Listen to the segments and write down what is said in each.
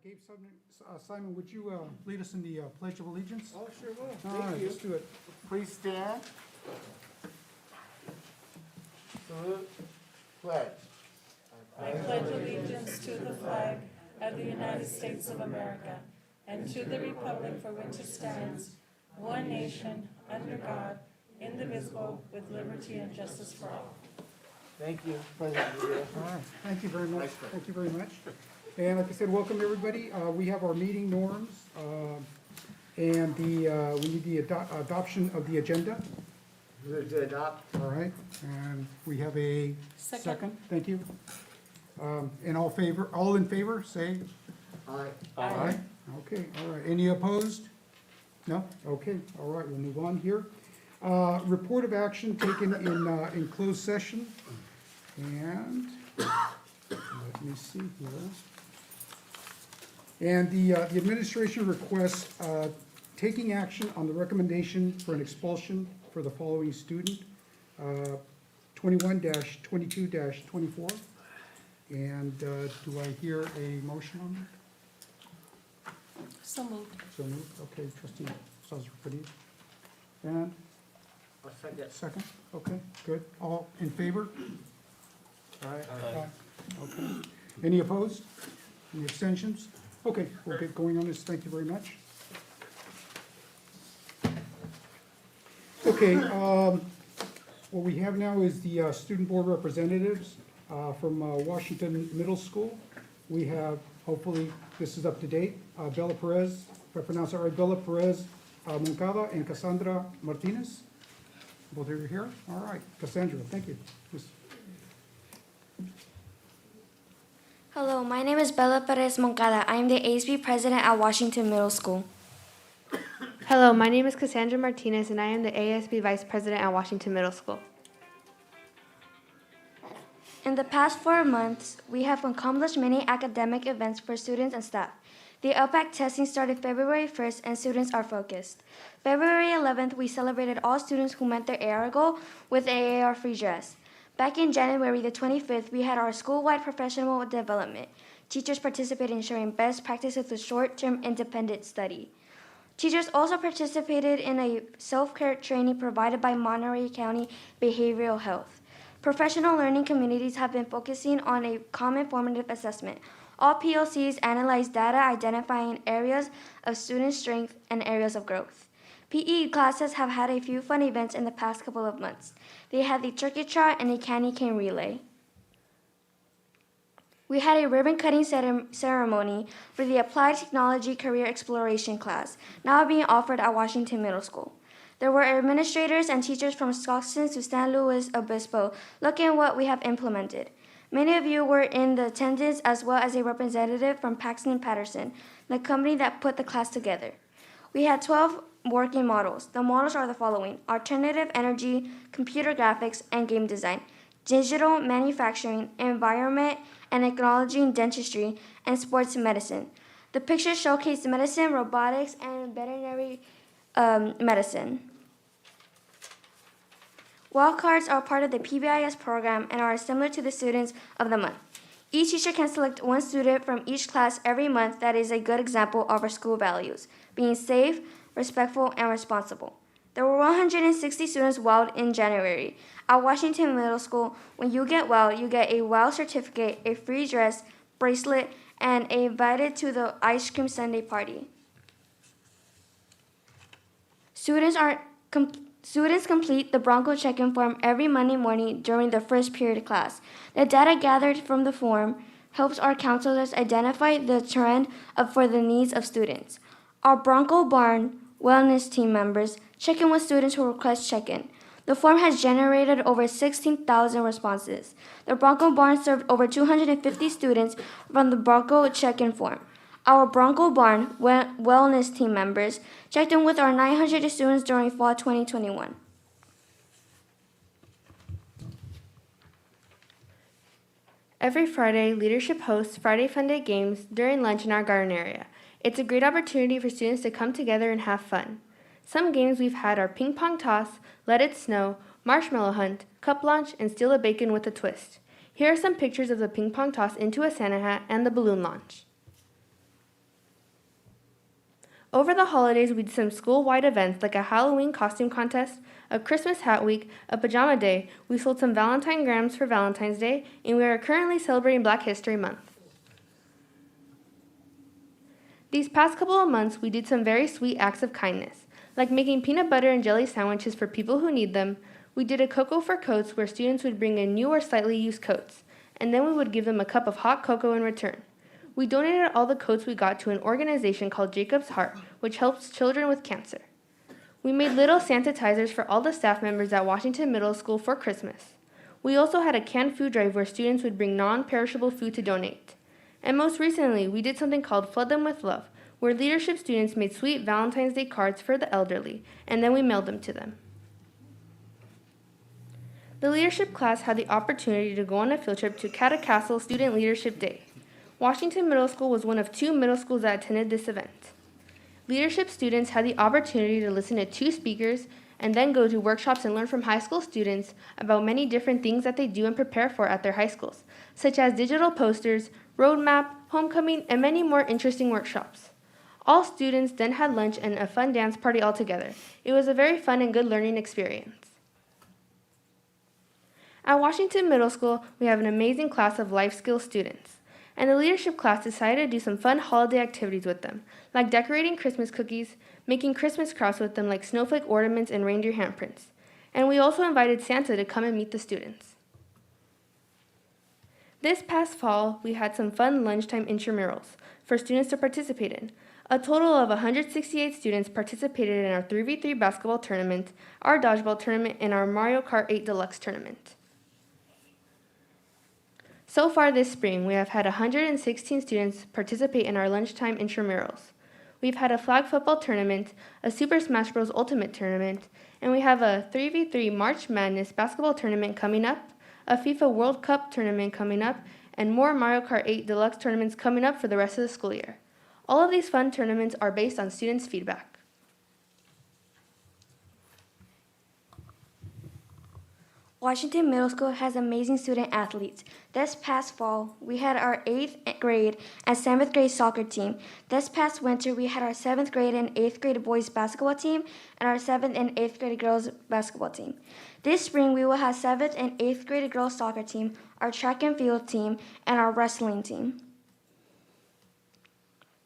Gabe Simon, would you lead us in the Pledge of Allegiance? Oh, sure will. All right, Thank you. let's do it. Please stand. Salute. Pledge. I pledge allegiance to the flag of the United States of America and to the republic for which it stands, one nation, under God, indivisible, with liberty and justice for all. Thank you, President Rivera. All right, thank you very much. Nice one. Thank you very much. And like I said, welcome everybody. We have our meeting norms, and we need the adoption of the agenda. Move to adopt. All right, and we have a Second. second. Thank you. And all in favor, say Aye. aye. Okay, all right. Any opposed? No? Okay, all right, we'll move on here. Report of action taken in closed session. And let me see here. And the administration requests taking action on the recommendation for an expulsion for the following student, 21-22-24. And do I hear a motion on that? So moved. So moved, okay, trustee Salinas. And A second. second, okay, good. All in favor? Aye. Okay. Any opposed? Any abstentions? Okay, we'll get going on this, thank you very much. Okay, what we have now is the student board representatives from Washington Middle School. We have, hopefully, this is up to date, Bella Perez, if I pronounce it right, Bella Perez Moncada and Cassandra Martinez. Both of you here? All right, Cassandra, thank you. Miss- Hello, my name is Bella Perez Moncada. I am the ASB president at Washington Middle School. Hello, my name is Cassandra Martinez, and I am the ASB Vice President at Washington Middle School. In the past 4 months, we have accomplished many academic events for students and staff. The LPAC testing started February 1st, and students are focused. February 11th, we celebrated all students who met their AR goal with an AR-free dress. Back in January the 25th, we had our school-wide professional development. Teachers participated in sharing best practices with short-term independent study. Teachers also participated in a self-care training provided by Monterey County Behavioral Health. Professional learning communities have been focusing on a common formative assessment. All PLCs analyze data identifying areas of student strength and areas of growth. PE classes have had a few fun events in the past couple of months. They had the turkey trot and a candy cane relay. We had a ribbon-cutting ceremony for the Applied Technology Career Exploration class, now being offered at Washington Middle School. There were administrators and teachers from Stockton to San Luis Obispo looking at what we have implemented. Many of you were in the attendance, as well as a representative from Paxton Patterson, the company that put the class together. We had 12 working models. The models are the following: alternative energy, computer graphics, and game design, digital manufacturing, environment and ecology and dentistry, and sports medicine. The pictures showcase medicine, robotics, and veterinary medicine. Wildcards are part of the PBIS program and are similar to the students of the month. Each teacher can select one student from each class every month that is a good example of our school values, being safe, respectful, and responsible. There were 160 students WOWed in January. At Washington Middle School, when you get WOWed, you get a WOW certificate, a free dress, bracelet, and invited to the ice cream sundae party. Students complete the Bronco check-in form every Monday morning during the first period class. The data gathered from the form helps our counselors identify the trend for the needs of students. Our Bronco Barn wellness team members check in with students who request check-in. The form has generated over 16,000 responses. The Bronco Barn served over 250 students from the Bronco check-in form. Our Bronco Barn wellness team members checked in with our 900 students during fall 2021. Every Friday, leadership hosts Friday Fun Day games during lunch in our garden area. It's a great opportunity for students to come together and have fun. Some games we've had are ping pong toss, let it snow, marshmallow hunt, cup launch, and steal a bacon with a twist. Here are some pictures of the ping pong toss into a Santa hat and the balloon launch. Over the holidays, we did some school-wide events like a Halloween costume contest, a Christmas hat week, a pajama day. We sold some Valentine grams for Valentine's Day, and we are currently celebrating Black History Month. These past couple of months, we did some very sweet acts of kindness, like making peanut butter and jelly sandwiches for people who need them. We did a cocoa for coats where students would bring in new or slightly used coats, and then we would give them a cup of hot cocoa in return. We donated all the coats we got to an organization called Jacob's Heart, which helps children with cancer. We made little sanitizers for all the staff members at Washington Middle School for Christmas. We also had a canned food drive where students would bring non-perishable food to donate. And most recently, we did something called Flood Them with Love, where leadership students made sweet Valentine's Day cards for the elderly, and then we mailed them to them. The leadership class had the opportunity to go on a field trip to Catacastle Student Leadership Day. Washington Middle School was one of 2 middle schools that attended this event. Leadership students had the opportunity to listen to 2 speakers and then go to workshops and learn from high school students about many different things that they do and prepare for at their high schools, such as digital posters, roadmap, homecoming, and many more interesting workshops. All students then had lunch and a fun dance party all together. It was a very fun and good learning experience. At Washington Middle School, we have an amazing class of life skills students. And the leadership class decided to do some fun holiday activities with them, like decorating Christmas cookies, making Christmas crafts with them like snowflake ornaments and reindeer handprints. And we also invited Santa to come and meet the students. This past fall, we had some fun lunchtime intramurals for students to participate in. A total of 168 students participated in our 3v3 basketball tournament, our dodgeball tournament, and our Mario Kart 8 Deluxe tournament. So far this spring, we have had 116 students participate in our lunchtime intramurals. We've had a flag football tournament, a Super Smash Bros. Ultimate tournament, and we have a 3v3 March Madness basketball tournament coming up, a FIFA World Cup tournament coming up, and more Mario Kart 8 Deluxe tournaments coming up for the rest of the school year. All of these fun tournaments are based on students' feedback. Washington Middle School has amazing student athletes. This past fall, we had our 8th grade and 7th grade soccer team. This past winter, we had our 7th grade and 8th grade boys basketball team and our 7th and 8th grade girls basketball team. This spring, we will have 7th and 8th grade girls soccer team, our track and field team, and our wrestling team.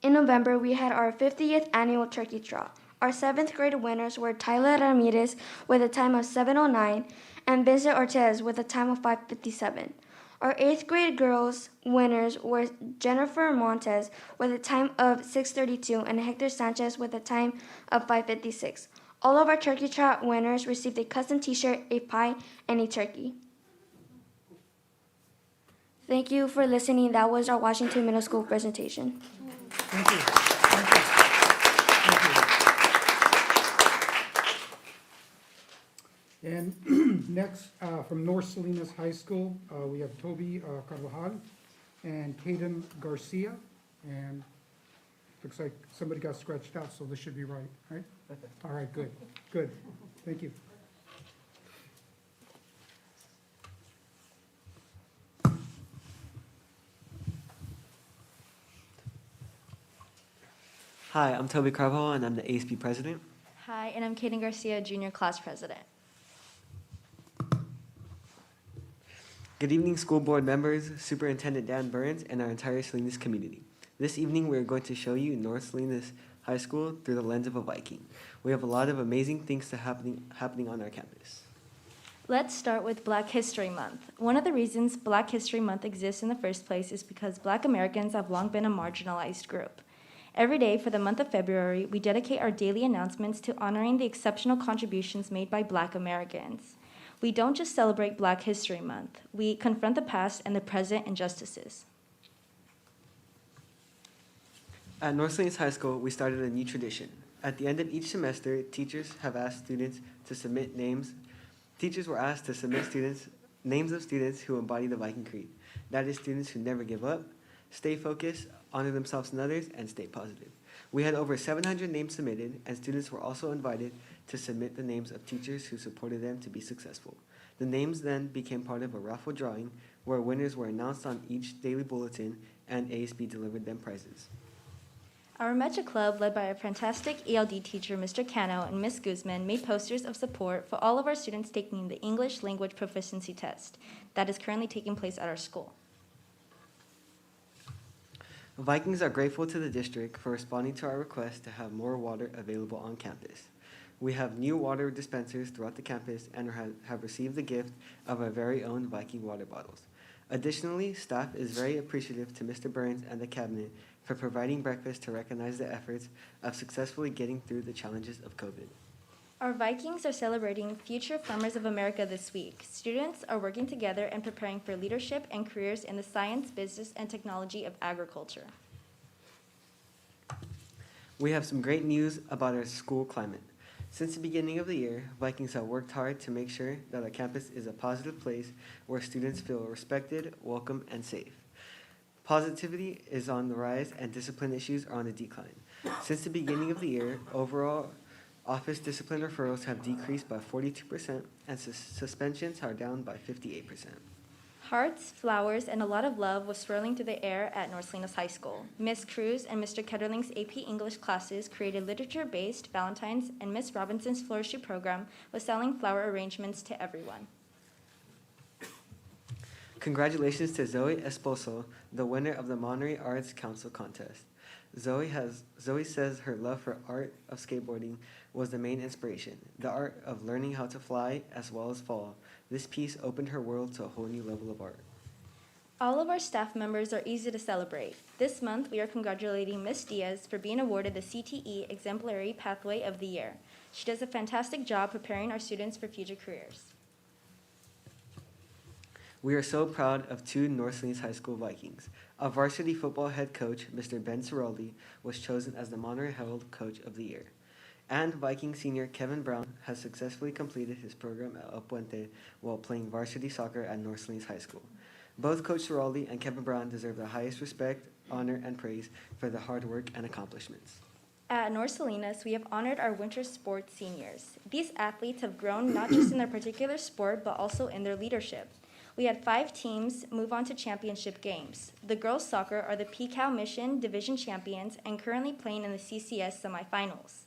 In November, we had our 50th annual turkey trot. Our 7th grade winners were Tyler Ramirez with a time of 7:09 and Vincent Ortez with a time of 5:57. Our 8th grade girls winners were Jennifer Montez with a time of 6:32 and Hector Sanchez with a time of 5:56. All of our turkey trot winners received a custom t-shirt, a pie, and a turkey. Thank you for listening. That was our Washington Middle School presentation. Thank you. Thank you. And next, from North Salinas High School, we have Toby Carvajal and Caden Garcia. And looks like somebody got scratched out, so this should be right, right? All right, good, good. Thank you. Hi, I'm Toby Carvajal, and I'm the ASB president. Hi, and I'm Kaden Garcia, junior class president. Good evening, school board members, Superintendent Dan Burns, and our entire Salinas community. This evening, we're going to show you North Salinas High School through the lens of a Viking. We have a lot of amazing things happening on our campus. Let's start with Black History Month. One of the reasons Black History Month exists in the first place is because Black Americans have long been a marginalized group. Every day for the month of February, we dedicate our daily announcements to honoring the exceptional contributions made by Black Americans. We don't just celebrate Black History Month. We confront the past and the present injustices. At North Salinas High School, we started a new tradition. At the end of each semester, teachers have asked students to submit names. Teachers were asked to submit names of students who embody the Viking Creed. That is, students who never give up, stay focused, honor themselves and others, and stay positive. We had over 700 names submitted, and students were also invited to submit the names of teachers who supported them to be successful. The names then became part of a raffle drawing where winners were announced on each daily bulletin, and ASB delivered them prizes. Our Mecha Club, led by our fantastic ELD teacher, Mr. Cano, and Ms. Guzman, made posters of support for all of our students taking the English language proficiency test that is currently taking place at our school. Vikings are grateful to the district for responding to our request to have more water available on campus. We have new water dispensers throughout the campus and have received the gift of our very own Viking water bottles. Additionally, staff is very appreciative to Mr. Burns and the cabinet for providing breakfast to recognize the efforts of successfully getting through the challenges of COVID. Our Vikings are celebrating Future Farmers of America this week. Students are working together and preparing for leadership and careers in the science, business, and technology of agriculture. We have some great news about our school climate. Since the beginning of the year, Vikings have worked hard to make sure that our campus is a positive place where students feel respected, welcome, and safe. Positivity is on the rise and discipline issues are on the decline. Since the beginning of the year, overall office discipline referrals have decreased by 42% and suspensions are down by 58%. Hearts, flowers, and a lot of love was swirling through the air at North Salinas High School. Miss Cruz and Mr. Ketterling's AP English classes created literature-based Valentine's, and Miss Robinson's floristry program was selling flower arrangements to everyone. Congratulations to Zoe Esposo, the winner of the Monterey Arts Council contest. Zoe says her love for art of skateboarding was the main inspiration, the art of learning how to fly as well as fall. This piece opened her world to a whole new level of art. All of our staff members are easy to celebrate. This month, we are congratulating Miss Diaz for being awarded the CTE Exemplary Pathway of the Year. She does a fantastic job preparing our students for future careers. We are so proud of two North Salinas High School Vikings. Our varsity football head coach, Mr. Ben Ciraldi, was chosen as the Monterey Herald Coach of the Year. And Viking senior Kevin Brown has successfully completed his program at El Puente while playing varsity soccer at North Salinas High School. Both Coach Ciraldi and Kevin Brown deserve the highest respect, honor, and praise for their hard work and accomplishments. At North Salinas, we have honored our winter sports seniors. These athletes have grown not just in their particular sport, but also in their leadership. We had 5 teams move on to championship games. The girls' soccer are the PCAL Mission Division champions and currently playing in the CCS semifinals.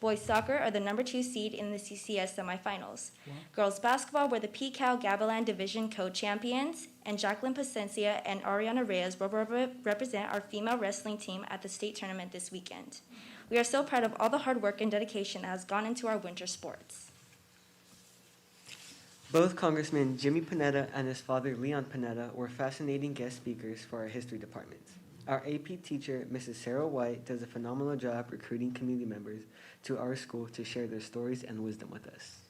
Boys soccer are the number 2 seed in the CCS semifinals. Wow. Girls basketball were the PCAL Gavilan Division co-champions, and Jacqueline Pacencia and Ariana Reyes will represent our female wrestling team at the state tournament this weekend. We are so proud of all the hard work and dedication that has gone into our winter sports. Both Congressman Jimmy Panetta and his father Leon Panetta were fascinating guest speakers for our history department. Our AP teacher, Mrs. Sarah White, does a phenomenal job recruiting community members to our school to share their stories and wisdom with us.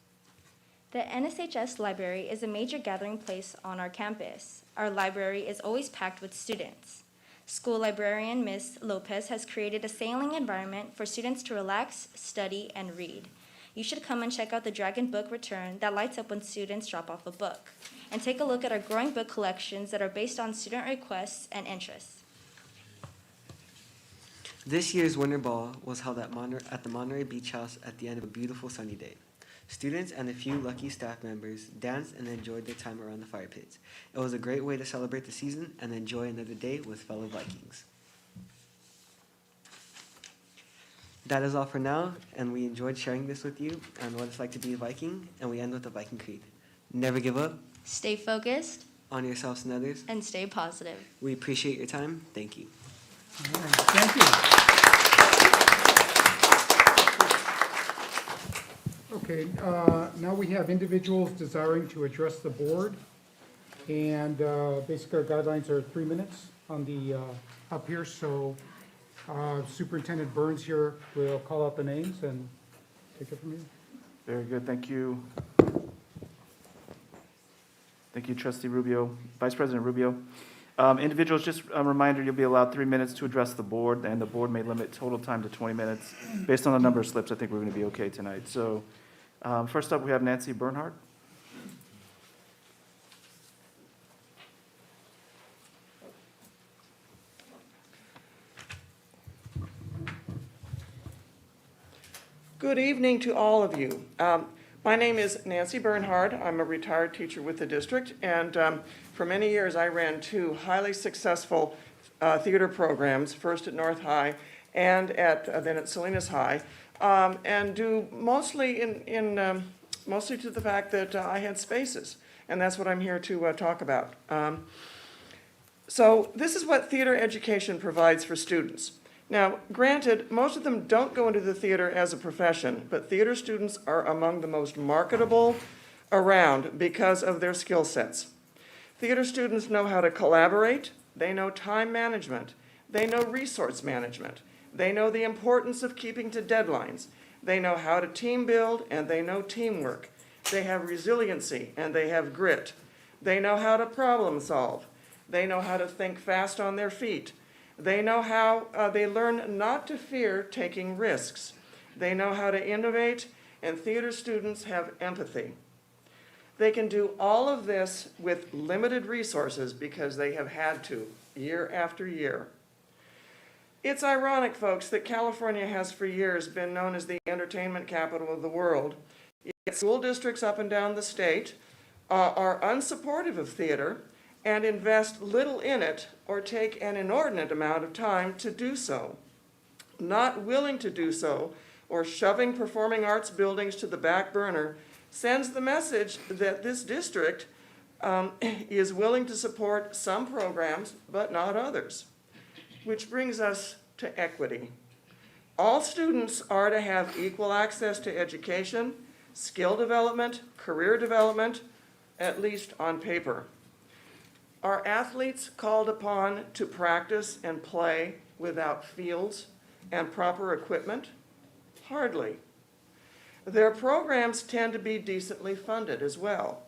The NSHS library is a major gathering place on our campus. Our library is always packed with students. School librarian Ms. Lopez has created a sailing environment for students to relax, study, and read. You should come and check out the Dragon Book Return that lights up when students drop off a book. And take a look at our growing book collections that are based on student requests and interests. This year's Winter Ball was held at the Monterey Beach House at the end of a beautiful sunny day. Students and a few lucky staff members danced and enjoyed their time around the fire pits. It was a great way to celebrate the season and enjoy another day with fellow Vikings. That is all for now, and we enjoyed sharing this with you and what it's like to be a Viking, and we end with the Viking Creed. Never give up. Stay focused. Honor yourselves and others. And stay positive. We appreciate your time. Thank you. All right, thank you. Okay, now we have individuals desiring to address the board. And basically our guidelines are 3 minutes on the up here. So Superintendent Burns here will call out the names and take it from here. Very good, thank you. Thank you, Trustee Rubio, Vice President Rubio. Individuals, just a reminder, you'll be allowed 3 minutes to address the board, and the board may limit total time to 20 minutes. Based on the number of slips, I think we're going to be okay tonight. So first up, we have Nancy Bernhardt. Good evening to all of you. My name is Nancy Bernhard. I'm a retired teacher with the district, and for many years I ran 2 highly successful theater programs, first at North High and then at Salinas High, and due mostly mostly to the fact that I had spaces, and that's what I'm here to talk about. So this is what theater education provides for students. Now, granted, most of them don't go into the theater as a profession, but theater students are among the most marketable around because of their skill sets. Theater students know how to collaborate, they know time management, they know resource management, they know the importance of keeping to deadlines, they know how to team build, and they know teamwork. They have resiliency and they have grit. They know how to problem solve. They know how to think fast on their feet. They know how they learn not to fear taking risks. They know how to innovate, and theater students have empathy. They can do all of this with limited resources because they have had to, year after year. It's ironic, folks, that California has for years been known as the entertainment capital of the world. Yet school districts up and down the state are unsupportive of theater and invest little in it or take an inordinate amount of time to do so. Not willing to do so or shoving performing arts buildings to the back burner sends the message that this district is willing to support some programs but not others. Which brings us to equity. All students are to have equal access to education, skill development, career development, at least on paper. Are athletes called upon to practice and play without fields and proper equipment? Hardly. Their programs tend to be decently funded as well.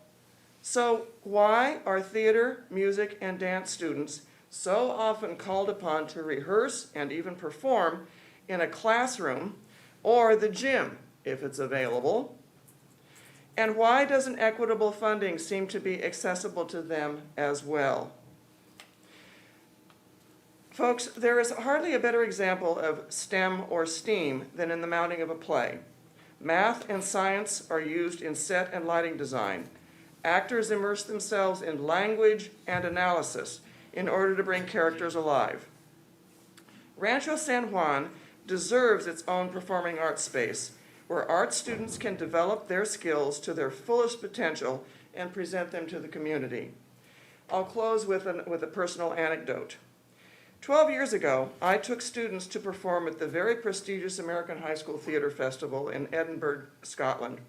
So why are theater, music, and dance students so often called upon to rehearse and even perform in a classroom or the gym, if it's available? And why doesn't equitable funding seem to be accessible to them as well? Folks, there is hardly a better example of STEM or STEAM than in the mounting of a play. Math and science are used in set and lighting design. Actors immerse themselves in language and analysis in order to bring characters alive. Rancho San Juan deserves its own performing arts space, where art students can develop their skills to their fullest potential and present them to the community. I'll close with a personal anecdote. 12 years ago, I took students to perform at the very prestigious American High School Theatre Festival in Edinburgh, Scotland.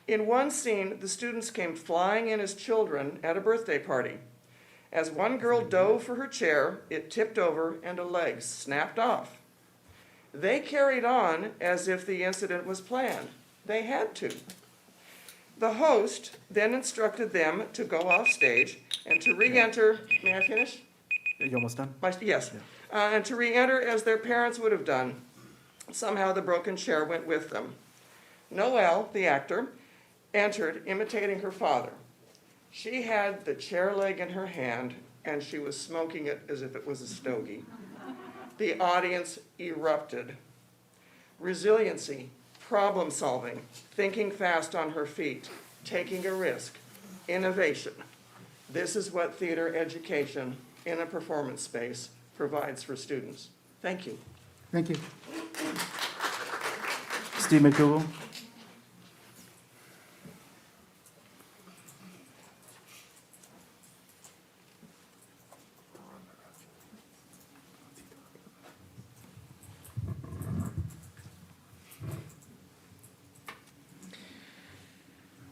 In one scene, the students came flying in as children at a birthday party. As one girl dove for her chair, it tipped over and a leg snapped off. They carried on as if the incident was planned. They had to. The host then instructed them to go off stage and to re-enter. May I finish? You almost done? Yes. And to re-enter as their parents would have done. Somehow the broken chair went with them. Noelle, the actor, entered imitating her father. She had the chair leg in her hand and she was smoking it as if it was a stogie. The audience erupted. Resiliency, problem solving, thinking fast on her feet, taking a risk, innovation. This is what theater education in a performance space provides for students. Thank you. Thank you. Steve McDougall?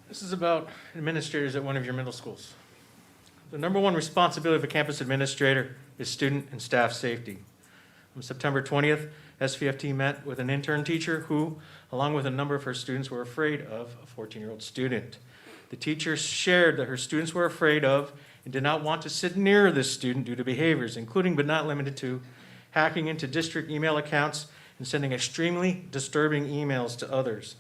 This is about administrators at one of your middle schools. The number one responsibility of a campus administrator is student and staff safety. On September 20th, SVFT met with an intern teacher who, along with a number of her students, were afraid of a 14-year-old student. The teacher shared that her students were afraid of and did not want to sit near this student due to behaviors, including but not limited to hacking into district email accounts and sending extremely disturbing emails to others.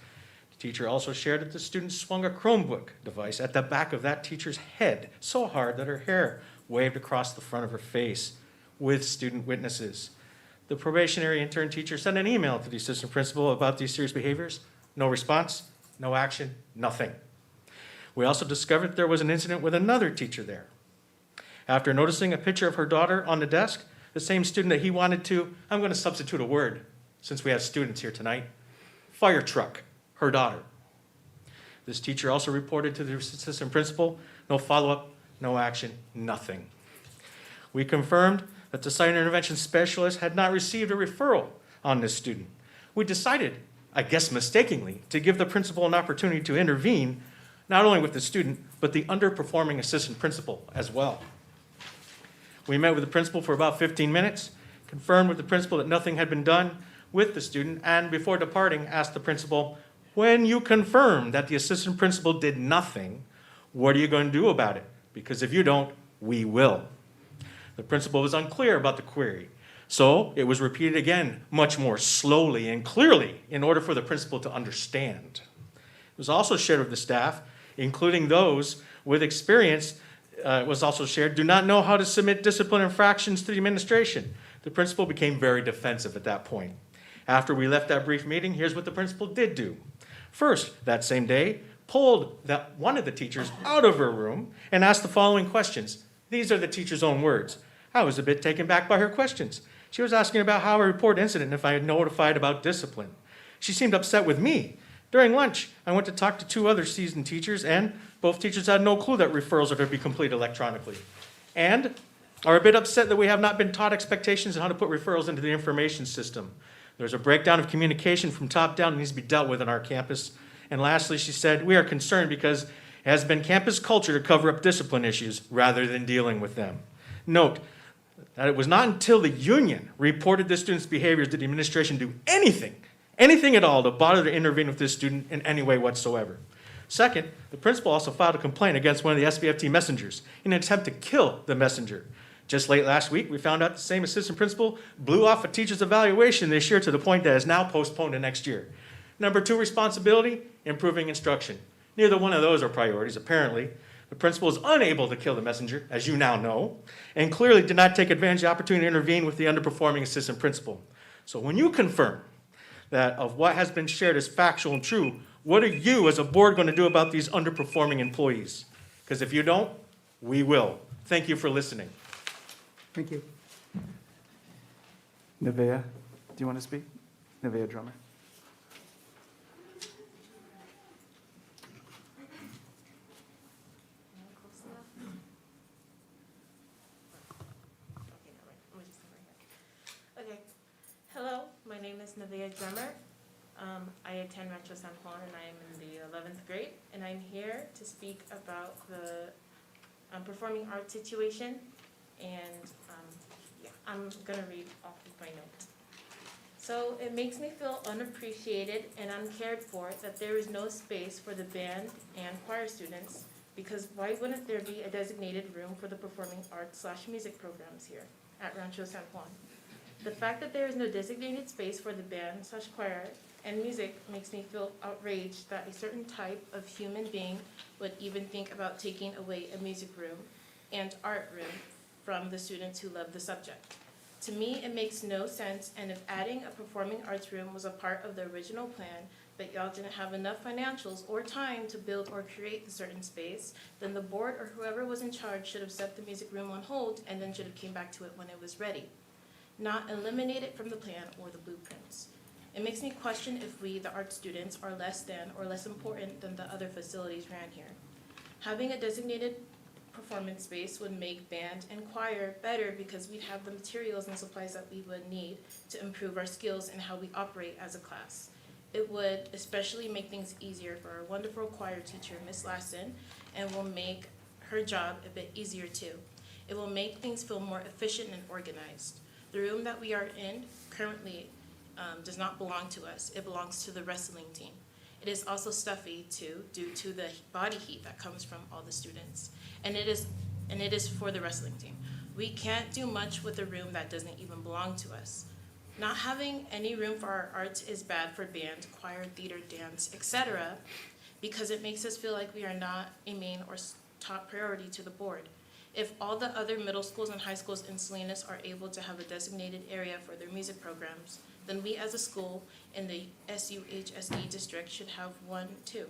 The teacher also shared that the student swung a Chromebook device at the back of that teacher's head so hard that her hair waved across the front of her face with student witnesses. The probationary intern teacher sent an email to the assistant principal about these serious behaviors. No response, no action, nothing. We also discovered there was an incident with another teacher there. After noticing a picture of her daughter on the desk, the same student that he wanted to, I'm going to substitute a word since we have students here tonight, fire truck her daughter. This teacher also reported to the assistant principal, no follow-up, no action, nothing. We confirmed that the site intervention specialist had not received a referral on this student. We decided, I guess mistakenly, to give the principal an opportunity to intervene, not only with the student, but the underperforming assistant principal as well. We met with the principal for about 15 minutes, confirmed with the principal that nothing had been done with the student, and before departing, asked the principal, when you confirm that the assistant principal did nothing, what are you going to do about it? Because if you don't, we will. The principal was unclear about the query, so it was repeated again, much more slowly and clearly, in order for the principal to understand. It was also shared with the staff, including those with experience, was also shared, do not know how to submit discipline infractions to the administration. The principal became very defensive at that point. After we left that brief meeting, here's what the principal did do. First, that same day, pulled one of the teachers out of her room and asked the following questions. These are the teacher's own words. I was a bit taken back by her questions. She was asking about how I report incident and if I had notified about discipline. She seemed upset with me. During lunch, I went to talk to 2 other seasoned teachers, and both teachers had no clue that referrals are to be completed electronically, and are a bit upset that we have not been taught expectations on how to put referrals into the information system. There's a breakdown of communication from top down that needs to be dealt with on our campus. And lastly, she said, we are concerned because it has been campus culture to cover up discipline issues rather than dealing with them. Note that it was not until the union reported this student's behaviors did the administration do anything at all to bother to intervene with this student in any way whatsoever. Second, the principal also filed a complaint against one of the SBFT messengers in an attempt to kill the messenger. Just late last week, we found out the same assistant principal blew off a teacher's evaluation this year to the point that is now postponed to next year. Number 2 responsibility, improving instruction. Neither one of those are priorities, apparently. The principal is unable to kill the messenger, as you now know, and clearly did not take advantage of the opportunity to intervene with the underperforming assistant principal. So when you confirm that of what has been shared is factual and true, what are you as a board going to do about these underperforming employees? Because if you don't, we will. Thank you for listening. Thank you. Nevaeh, do you want to speak? Nevaeh Drummer. Okay. Hello, my name is Nevaeh Drummer. I attend Rancho San Juan and I am in the 11th grade, and I'm here to speak about the performing arts situation, and yeah, I'm gonna read off of my notes. So it makes me feel unappreciated and uncared for that there is no space for the band and choir students, because why wouldn't there be a designated room for the performing arts/music programs here at Rancho San Juan? The fact that there is no designated space for the band/choir and music makes me feel outraged that a certain type of human being would even think about taking away a music room and art room from the students who love the subject. To me, it makes no sense, and if adding a performing arts room was a part of the original plan, but y'all didn't have enough financials or time to build or create a certain space, then the board or whoever was in charge should have set the music room on hold and then should have came back to it when it was ready, not eliminate it from the plan or the blueprints. It makes me question if we, the art students, are less than or less important than the other facilities ran here. Having a designated performance space would make band and choir better because we'd have the materials and supplies that we would need to improve our skills and how we operate as a class. It would especially make things easier for our wonderful choir teacher, Miss Lassen, and will make her job a bit easier too. It will make things feel more efficient and organized. The room that we are in currently does not belong to us. It belongs to the wrestling team. It is also stuffy too, due to the body heat that comes from all the students. And it is for the wrestling team. We can't do much with a room that doesn't even belong to us. Not having any room for our arts is bad for band, choir, theater, dance, etc., because it makes us feel like we are not a main or top priority to the board. If all the other middle schools and high schools in Salinas are able to have a designated area for their music programs, then we as a school in the SUHSD district should have one too.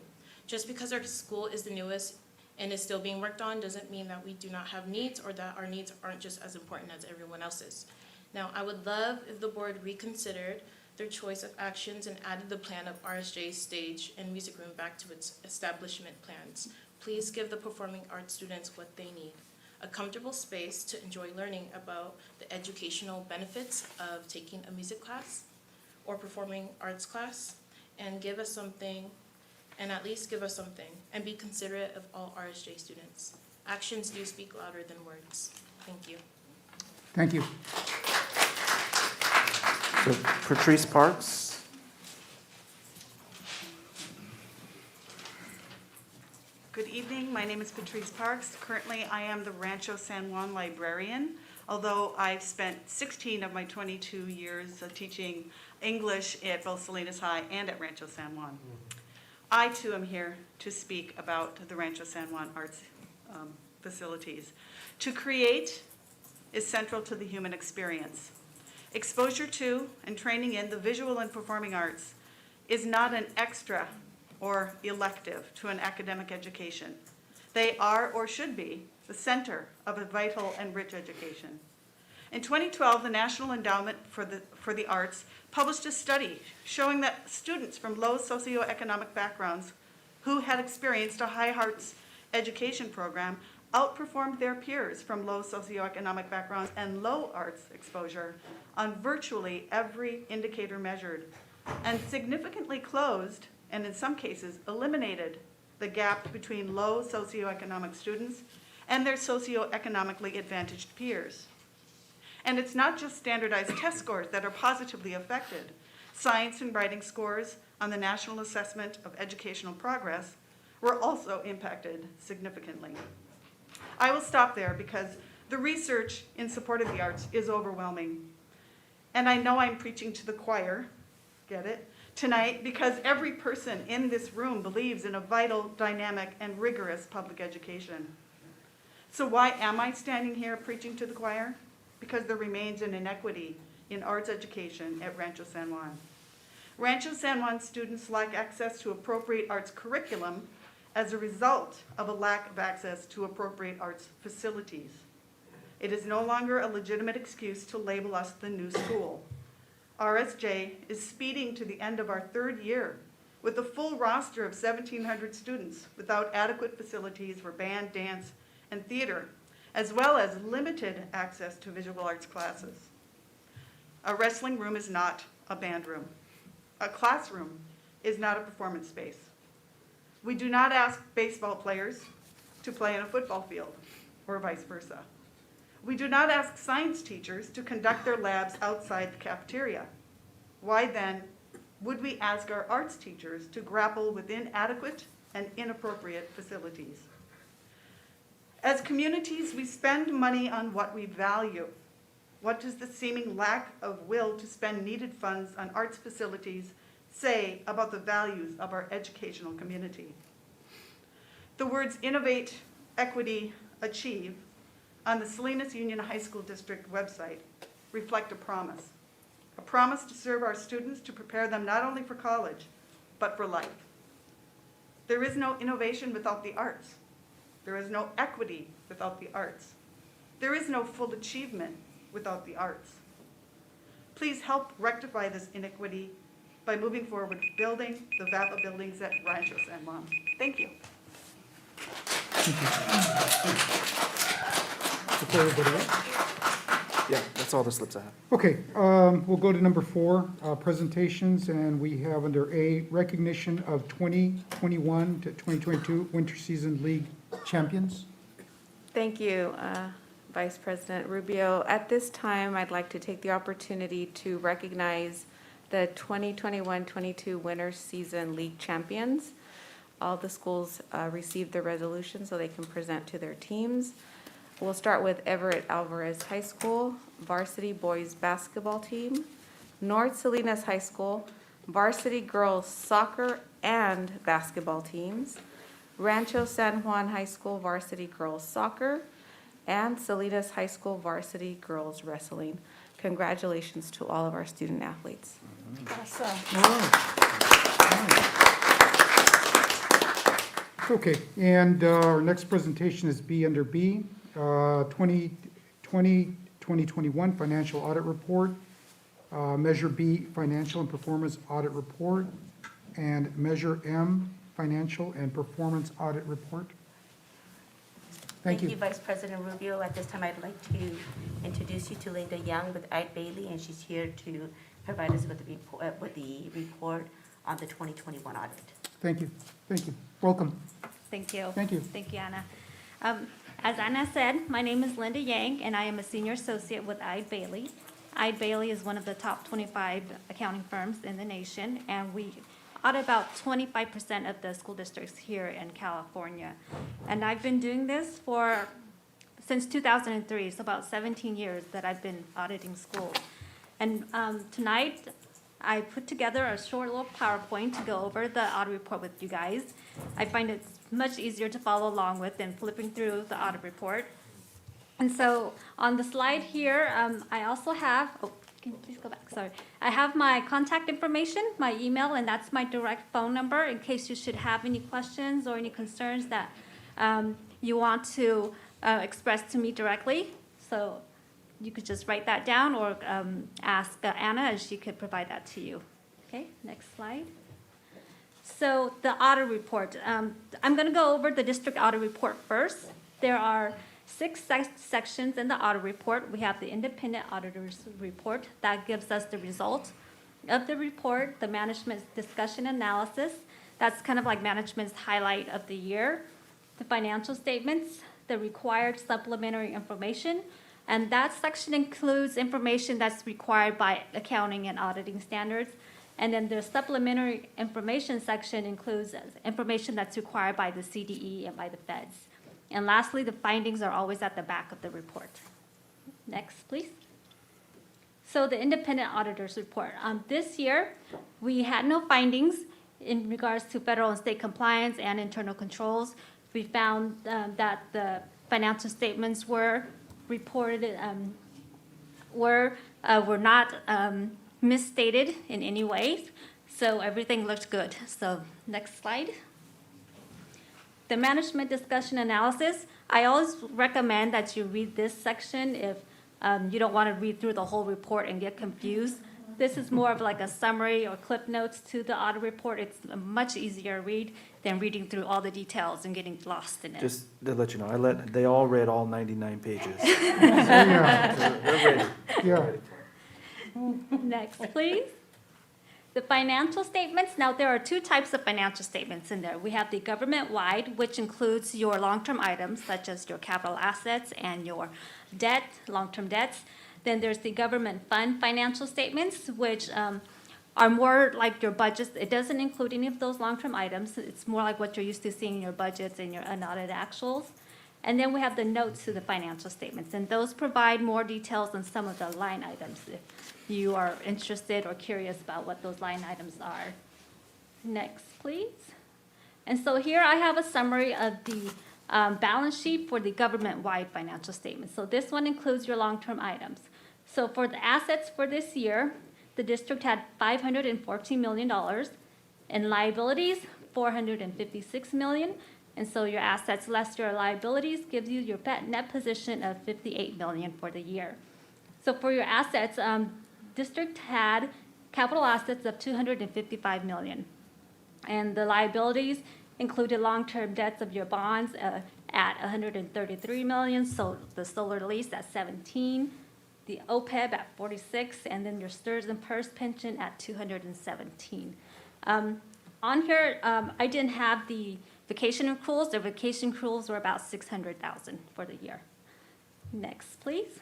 Just because our school is the newest and is still being worked on doesn't mean that we do not have needs or that our needs aren't just as important as everyone else's. Now, I would love if the board reconsidered their choice of actions and added the plan of RSJ stage and music room back to its establishment plans. Please give the performing arts students what they need: a comfortable space to enjoy learning about the educational benefits of taking a music class or performing arts class, and give us something, and at least give us something, and be considerate of all RSJ students. Actions do speak louder than words. Thank you. Thank you. So Patrice Parks. Good evening, my name is Patrice Parks. Currently, I am the Rancho San Juan librarian, although I've spent 16 of my 22 years teaching English at both Salinas High and at Rancho San Juan. I too am here to speak about the Rancho San Juan arts facilities. To create is central to the human experience. Exposure to and training in the visual and performing arts is not an extra or elective to an academic education. They are, or should be, the center of a vital and rich education. In 2012, the National Endowment for the Arts published a study showing that students from low socioeconomic backgrounds who had experienced a high arts education program outperformed their peers from low socioeconomic backgrounds and low arts exposure on virtually every indicator measured, and significantly closed, and in some cases eliminated, the gap between low socioeconomic students and their socioeconomically advantaged peers. And it's not just standardized test scores that are positively affected. Science and writing scores on the National Assessment of Educational Progress were also impacted significantly. I will stop there because the research in support of the arts is overwhelming. And I know I'm preaching to the choir, get it, tonight, because every person in this room believes in a vital, dynamic, and rigorous public education. So why am I standing here preaching to the choir? Because there remains an inequity in arts education at Rancho San Juan. Rancho San Juan students lack access to appropriate arts curriculum as a result of a lack of access to appropriate arts facilities. It is no longer a legitimate excuse to label us the new school. RSJ is speeding to the end of our third year with a full roster of 1,700 students without adequate facilities for band, dance, and theater, as well as limited access to visual arts classes. A wrestling room is not a band room. A classroom is not a performance space. We do not ask baseball players to play in a football field, or vice versa. We do not ask science teachers to conduct their labs outside the cafeteria. Why then would we ask our arts teachers to grapple with inadequate and inappropriate facilities? As communities, we spend money on what we value. What does the seeming lack of will to spend needed funds on arts facilities say about the values of our educational community? The words innovate, equity, achieve on the Salinas Union High School District website reflect a promise to serve our students, to prepare them not only for college, but for life. There is no innovation without the arts. There is no equity without the arts. There is no full achievement without the arts. Please help rectify this inequity by moving forward with building the VAPA buildings at Rancho San Juan. Thank you. Before everybody else. Yeah, that's all the slips I have. Okay, we'll go to number 4, presentations, and we have under A, recognition of 2021 to 2022 winter season league champions. Thank you, Vice President Rubio. At this time, I'd like to take the opportunity to recognize the 2021-22 winter season league champions. All the schools received their resolution so they can present to their teams. We'll start with Everett Alvarez High School, varsity boys basketball team. North Salinas High School, varsity girls soccer and basketball teams. Rancho San Juan High School, varsity girls soccer. And Salinas High School, varsity girls wrestling. Congratulations to all of our student athletes. Okay, and our next presentation is B under B, 2020-21 2021 Financial Audit Report, Measure B Financial and Performance Audit Report, and Measure M Financial and Performance Audit Report. Thank you. Vice President Rubio. At this time, I'd like to introduce you to Linda Young with Ide Bailey, and she's here to provide us with the report on the 2021 audit. Thank you. Thank you. Welcome. Thank you. Thank you. Thank you, Anna. As Anna said, my name is Linda Yang, and I am a senior associate with Ide Bailey. Ide Bailey is one of the top 25 accounting firms in the nation, and we audit about 25% of the school districts here in California. And I've been doing this since 2003, so about 17 years that I've been auditing schools. And tonight, I put together a short little PowerPoint to go over the audit report with you guys. I find it much easier to follow along with than flipping through the audit report. And so on the slide here, I also have, can you please go back, sorry. I have my contact information, my email, and that's my direct phone number in case you should have any questions or any concerns that you want to express to me directly. So you could just write that down or ask Anna and she could provide that to you. Okay, next slide. So the audit report. I'm going to go over the district audit report first. There are 6 sections in the audit report. We have the independent auditor's report that gives us the result of the report, the management's discussion analysis. That's kind of like management's highlight of the year. The financial statements, the required supplementary information, and that section includes information that's required by accounting and auditing standards. And then the supplementary information section includes information that's required by the CDE and by the feds. And lastly, the findings are always at the back of the report. Next, please. So the independent auditor's report. This year, we had no findings in regards to federal and state compliance and internal controls. We found that the financial statements were reported, were not misstated in any way. So everything looked good. So next slide. The management discussion analysis, I always recommend that you read this section if you don't want to read through the whole report and get confused. This is more of like a summary or clip notes to the audit report. It's a much easier read than reading through all the details and getting lost in it. Just to let you know, they all read all 99 pages. Yeah. They're ready. Yeah. Next, please. The financial statements. Now, there are 2 types of financial statements in there. We have the government-wide, which includes your long-term items, such as your capital assets and your debt, long-term debts. Then there's the government fund financial statements, which are more like your budgets. It doesn't include any of those long-term items. It's more like what you're used to seeing in your budgets and your unaudited actuals. And then we have the notes to the financial statements, and those provide more details on some of the line items if you are interested or curious about what those line items are. Next, please. And so here I have a summary of the balance sheet for the government-wide financial statements. So this one includes your long-term items. So for the assets for this year, the district had $514 million, and liabilities, $456 million. And so your assets less your liabilities gives you your net position of $58 million for the year. So for your assets, district had capital assets of $255 million. And the liabilities included long-term debts of your bonds at $133 million, so the solar lease at $17, the OPEB at $46, and then your STIRS and PERS pension at $217. On here, I didn't have the vacation accruals. The vacation accruals were about $600,000 for the year. Next, please.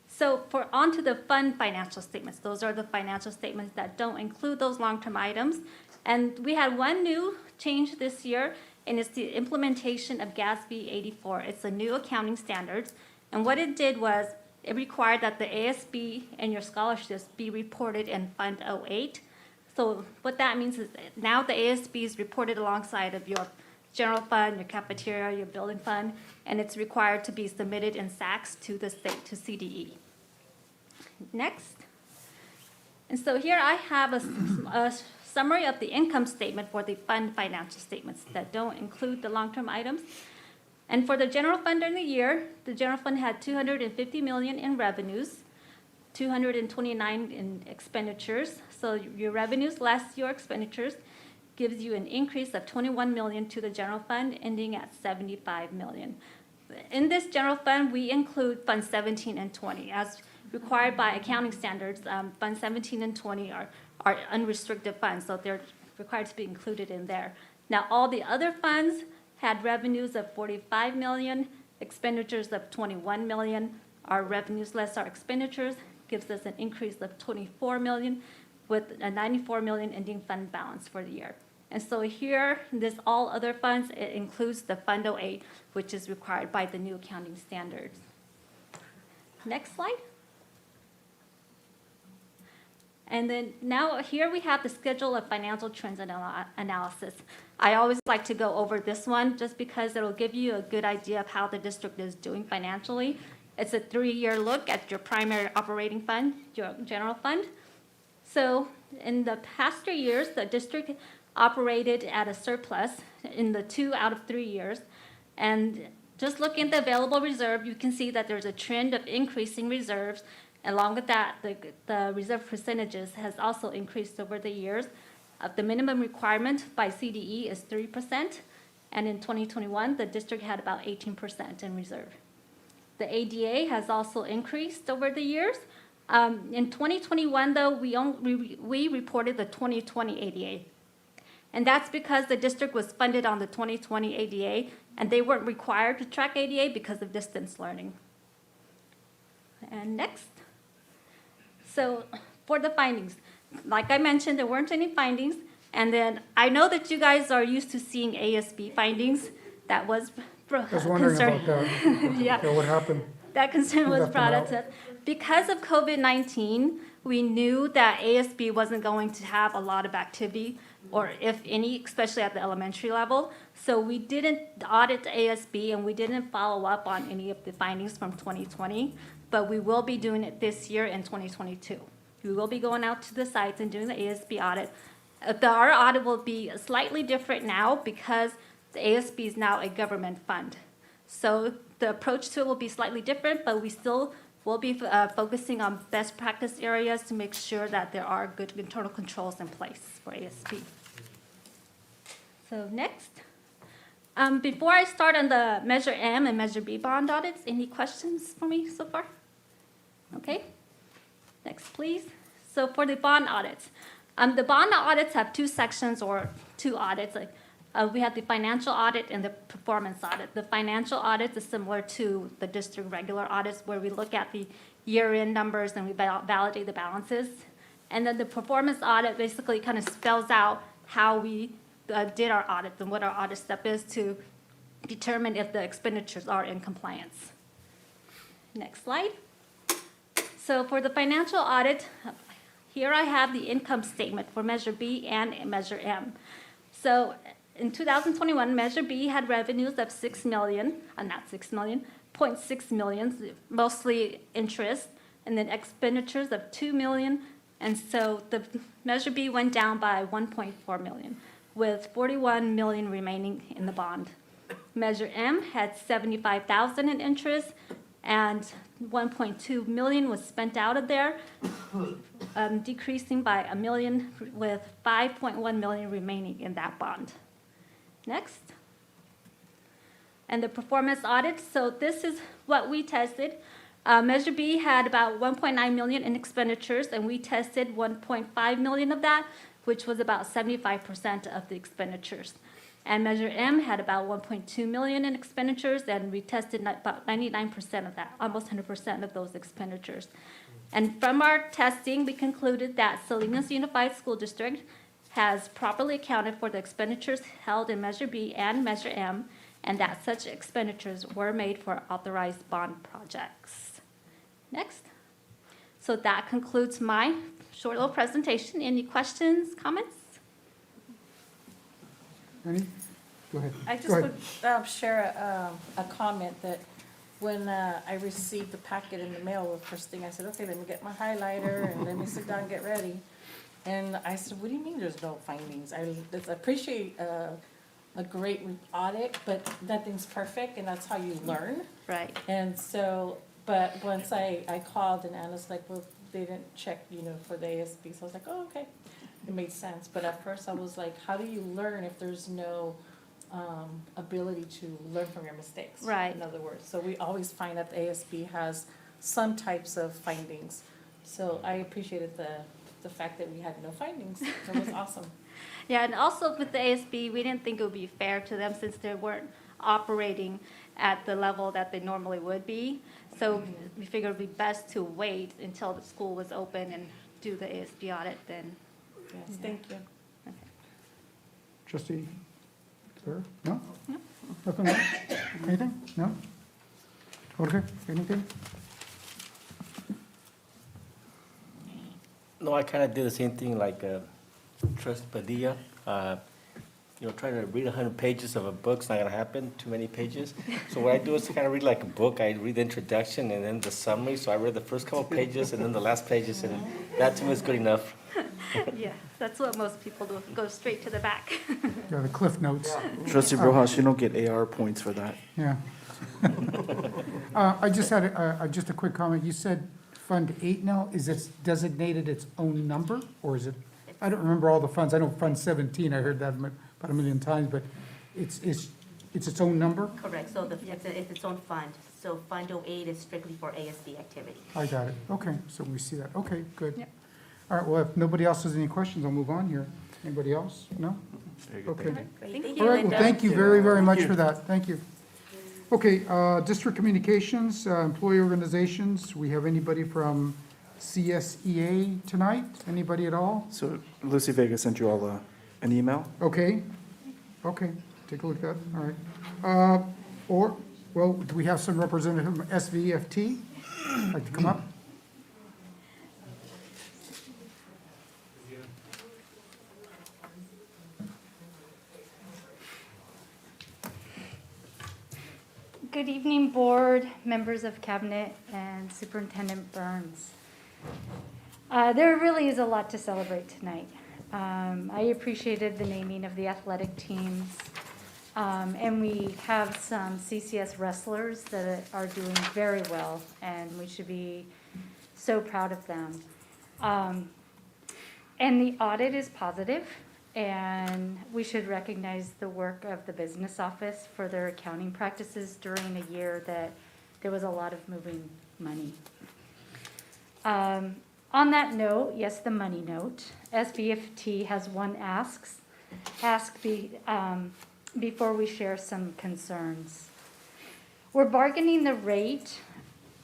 So on to the fund financial statements. Those are the financial statements that don't include those long-term items. And we had one new change this year, and it's the implementation of GASB 84. It's a new accounting standards. And what it did was it required that the ASB and your scholarships be reported in Fund 08. So what that means is that now the ASB is reported alongside of your general fund, your cafeteria, your building fund, and it's required to be submitted in SACs to the state, to CDE. Next. And so here I have a summary of the income statement for the fund financial statements that don't include the long-term items. And for the general fund during the year, the general fund had 250 million in revenues, 229 in expenditures. So your revenues less your expenditures gives you an increase of 21 million to the general fund, ending at 75 million. In this general fund, we include Fund 17 and 20. As required by accounting standards, Fund 17 and 20 are unrestricted funds, so they're required to be included in there. Now, all the other funds had revenues of 45 million, expenditures of 21 million. Our revenues less our expenditures gives us an increase of 24 million with a 94 million ending fund balance for the year. And so here, this all other funds, it includes the Fund 08, which is required by the new accounting standards. Next slide. And then now here we have the schedule of financial trends and analysis. I always like to go over this one just because it'll give you a good idea of how the district is doing financially. It's a 3-year look at your primary operating fund, your general fund. So in the past 3 years, the district operated at a surplus in the 2 out of 3 years. And just looking at the available reserve, you can see that there's a trend of increasing reserves. Along with that, the reserve percentages has also increased over the years. The minimum requirement by CDE is 3%, and in 2021, the district had about 18% in reserve. The ADA has also increased over the years. In 2021, though, we reported the 2020 ADA, and that's because the district was funded on the 2020 ADA, and they weren't required to track ADA because of distance learning. And next. So for the findings, like I mentioned, there weren't any findings. And then I know that you guys are used to seeing ASB findings. That was I was wondering about that. Yeah. What happened? That concern Who was left them brought up out? to us. Because of COVID-19, we knew that ASB wasn't going to have a lot of activity, or if any, especially at the elementary level. So we didn't audit ASB, and we didn't follow up on any of the findings from 2020. But we will be doing it this year in 2022. We will be going out to the sites and doing the ASB audit. Our audit will be slightly different now because the ASB is now a government fund. So the approach to it will be slightly different, but we still will be focusing on best practice areas to make sure that there are good internal controls in place for ASB. So next. Before I start on the Measure M and Measure B bond audits, any questions for me so far? Okay, next please. So for the bond audits, the bond audits have 2 sections or 2 audits. We have the financial audit and the performance audit. The financial audit is similar to the district regular audits where we look at the year-end numbers and we validate the balances. And then the performance audit basically kind of spells out how we did our audit and what our audit step is to determine if the expenditures are in compliance. Next slide. So for the financial audit, here I have the income statement for Measure B and Measure M. So in 2021, Measure B had revenues of 6 million, not 6 million, 0.6 million, mostly interest, and then expenditures of 2 million. And so the Measure B went down by 1.4 million, with 41 million remaining in the bond. Measure M had 75,000 in interest, and 1.2 million was spent out of there, decreasing by 1 million, with 5.1 million remaining in that bond. Next. And the performance audit, so this is what we tested. Measure B had about 1.9 million in expenditures, and we tested 1.5 million of that, which was about 75% of the expenditures. And Measure M had about 1.2 million in expenditures, and we tested about 99% of that, almost 100% of those expenditures. And from our testing, we concluded that Salinas Unified School District has properly accounted for the expenditures held in Measure B and Measure M, and that such expenditures were made for authorized bond projects. Next. So that concludes my short little presentation. Any questions, comments? Any? Go ahead. I just Go ahead. would share a comment that when I received the packet in the mail, the first thing I said, okay, let me get my highlighter and let me sit down and get ready. And I said, what do you mean there's no findings? I appreciate a great audit, but nothing's perfect, and that's how you learn. Right. And so, but once I called and Anna's like, well, they didn't check, for the ASB, so I was like, oh, okay, it made sense. But at first I was like, how do you learn if there's no ability to learn from your mistakes? Right. In other words, so we always find that the ASB has some types of findings. So I appreciated the fact that we had no findings. It was awesome. Yeah, and also with the ASB, we didn't think it would be fair to them since they weren't operating at the level that they normally would be. So we figured it would be best to wait until the school was open and do the ASB audit then. Yes, thank you. Trustee Claire? No? Nothing else? Anything? No? Okay, anything? No, I kind of did the same thing like Trustee Padilla. Trying to read 100 pages of a book's not gonna happen, too many pages. So what I do is kind of read like a book. I read the introduction and then the summary. So I read the first couple pages and then the last pages, and that to me is good enough. Yeah, that's what most people do, go straight to the back. Yeah, the cliff notes. Trustee Rojas, you don't get AR points for that. Yeah. I just had just a quick comment. You said Fund 8 now, is it designated its own number, or is it? I don't remember all the funds. I know Fund 17, I heard that about a million times, but it's its own number? Correct, so it's its own fund. So Fund 08 is strictly for ASB activity. I got it. Okay, so we see that. Okay, good. Yep. All right, well, if nobody else has any questions, I'll move on here. Anybody else? No? Very good, Okay. thank you. Thank All you, right, well, Linda. thank you very, very much for that. Thank you. Okay, district communications, employee organizations. We have anybody from CSEA tonight? Anybody at all? So Lucy Vega sent you all an email. Okay, take a look at that, all right. Do we have some representative from SVFT? Like to come up? Good evening, board, members of cabinet, and Superintendent Burns. There really is a lot to celebrate tonight. I appreciated the naming of the athletic teams, and we have some CCS wrestlers that are doing very well, and we should be so proud of them. And the audit is positive, and we should recognize the work of the business office for their accounting practices during a year that there was a lot of moving money. On that note, yes, the money note, SVFT has one ask before we share some concerns. We're bargaining the rate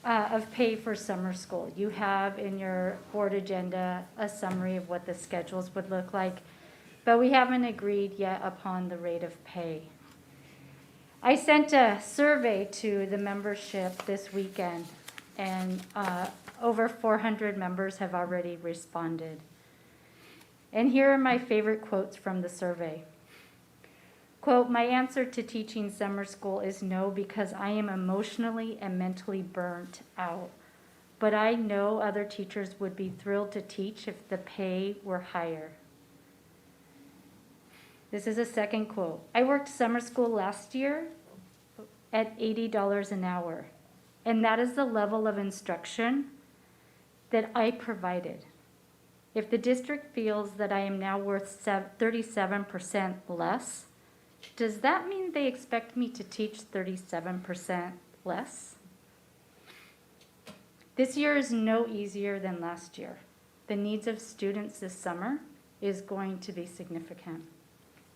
of pay for summer school. You have in your board agenda a summary of what the schedules would look like, but we haven't agreed yet upon the rate of pay. I sent a survey to the membership this weekend, and over 400 members have already responded. And here are my favorite quotes from the survey. Quote, "My answer to teaching summer school is no, because I am emotionally and mentally burnt out. But I know other teachers would be thrilled to teach if the pay were higher." This is a second quote. "I worked summer school last year at $80 an hour, and that is the level of instruction that I provided. If the district feels that I am now worth 37% less, does that mean they expect me to teach 37% less? This year is no easier than last year. The needs of students this summer is going to be significant,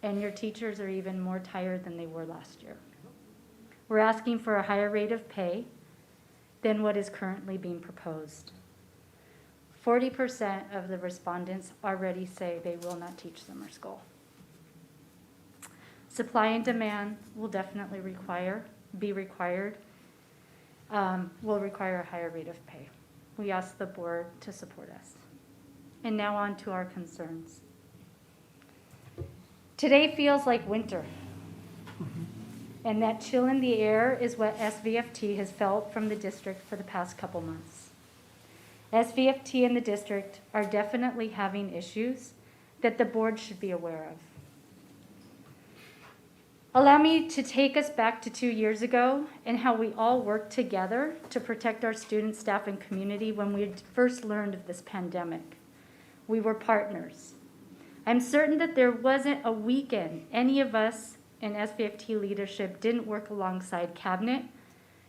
and your teachers are even more tired than they were last year. We're asking for a higher rate of pay than what is currently being proposed. 40% of the respondents already say they will not teach summer school. Supply and demand will definitely will require a higher rate of pay. We ask the board to support us. And now on to our concerns. Today feels like winter. And that chill in the air is what SVFT has felt from the district for the past couple months. SVFT and the district are definitely having issues that the board should be aware of. Allow me to take us back to 2 years ago and how we all worked together to protect our students, staff, and community when we first learned of this pandemic. We were partners. I'm certain that there wasn't a weekend any of us in SVFT leadership didn't work alongside Cabinet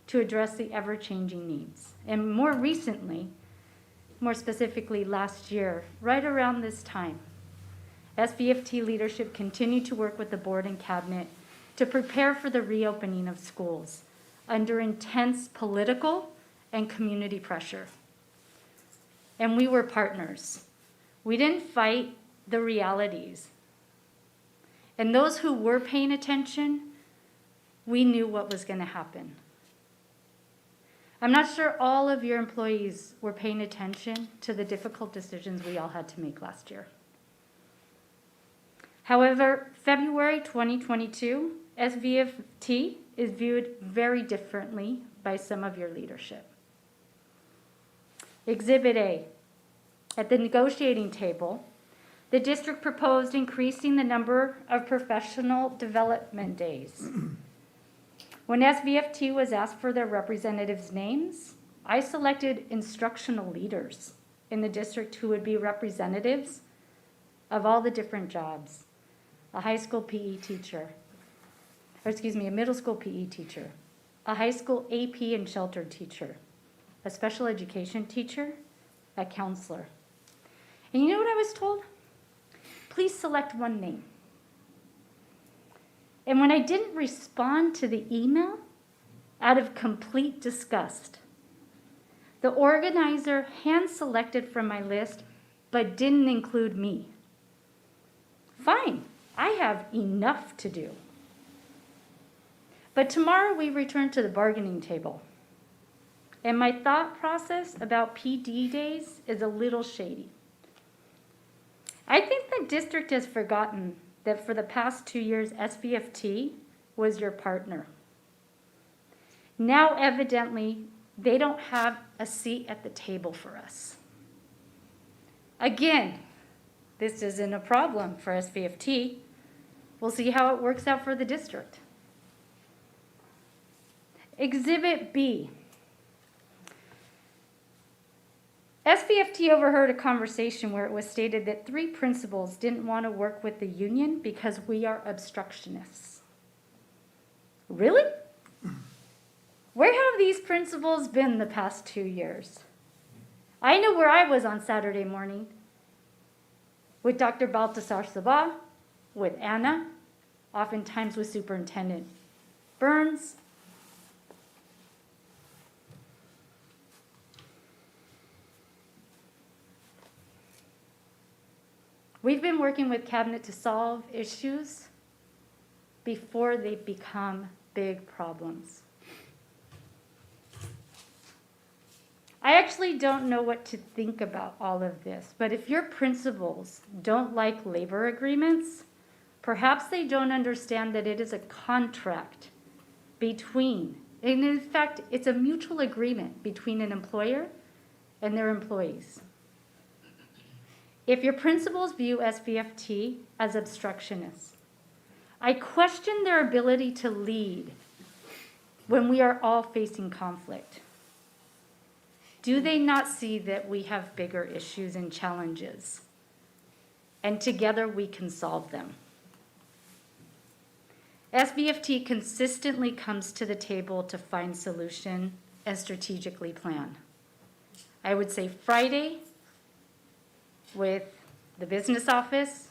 to address the ever-changing needs. And more recently, more specifically last year, right around this time, SVFT leadership continued to work with the board and Cabinet to prepare for the reopening of schools under intense political and community pressure. And we were partners. We didn't fight the realities. And those who were paying attention, we knew what was going to happen. I'm not sure all of your employees were paying attention to the difficult decisions we all had to make last year. However, February 2022, SVFT is viewed very differently by some of your leadership. Exhibit A. At the negotiating table, the district proposed increasing the number of professional development days. When SVFT was asked for their representatives' names, I selected instructional leaders in the district who would be representatives of all the different jobs. A high school PE teacher, a middle school PE teacher, a high school AP and shelter teacher, a special education teacher, a counselor. And you know what I was told? Please select one name. And when I didn't respond to the email, out of complete disgust, the organizer hand-selected from my list, but didn't include me. Fine, I have enough to do. But tomorrow we return to the bargaining table. And my thought process about PD days is a little shady. I think the district has forgotten that for the past 2 years, SVFT was your partner. Now, evidently, they don't have a seat at the table for us. Again, this isn't a problem for SVFT. We'll see how it works out for the district. Exhibit B. SVFT overheard a conversation where it was stated that 3 principals didn't want to work with the union because we are obstructionists. Really? Where have these principals been the past 2 years? I know where I was on Saturday morning with Dr. Baltasar Sabah, with Anna, oftentimes with Superintendent Burns. We've been working with Cabinet to solve issues before they become big problems. I actually don't know what to think about all of this, but if your principals don't like labor agreements, perhaps they don't understand that it is a contract between, and in fact, it's a mutual agreement between an employer and their employees. If your principals view SVFT as obstructionists, I question their ability to lead when we are all facing conflict. Do they not see that we have bigger issues and challenges, and together we can solve them? SVFT consistently comes to the table to find solution and strategically plan. I would say Friday with the business office,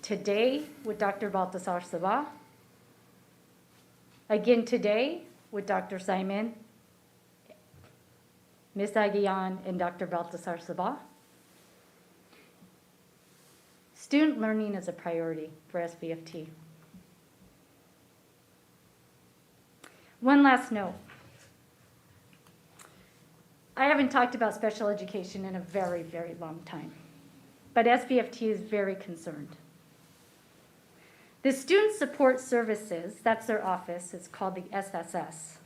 today with Dr. Baltasar Sabah, again today with Dr. Simon, Ms. Aguian, and Dr. Baltasar Sabah. Student learning is a priority for SVFT. One last note. I haven't talked about special education in a very, very long time, but SVFT is very concerned. The Student Support Services, that's their office, it's called the SSS.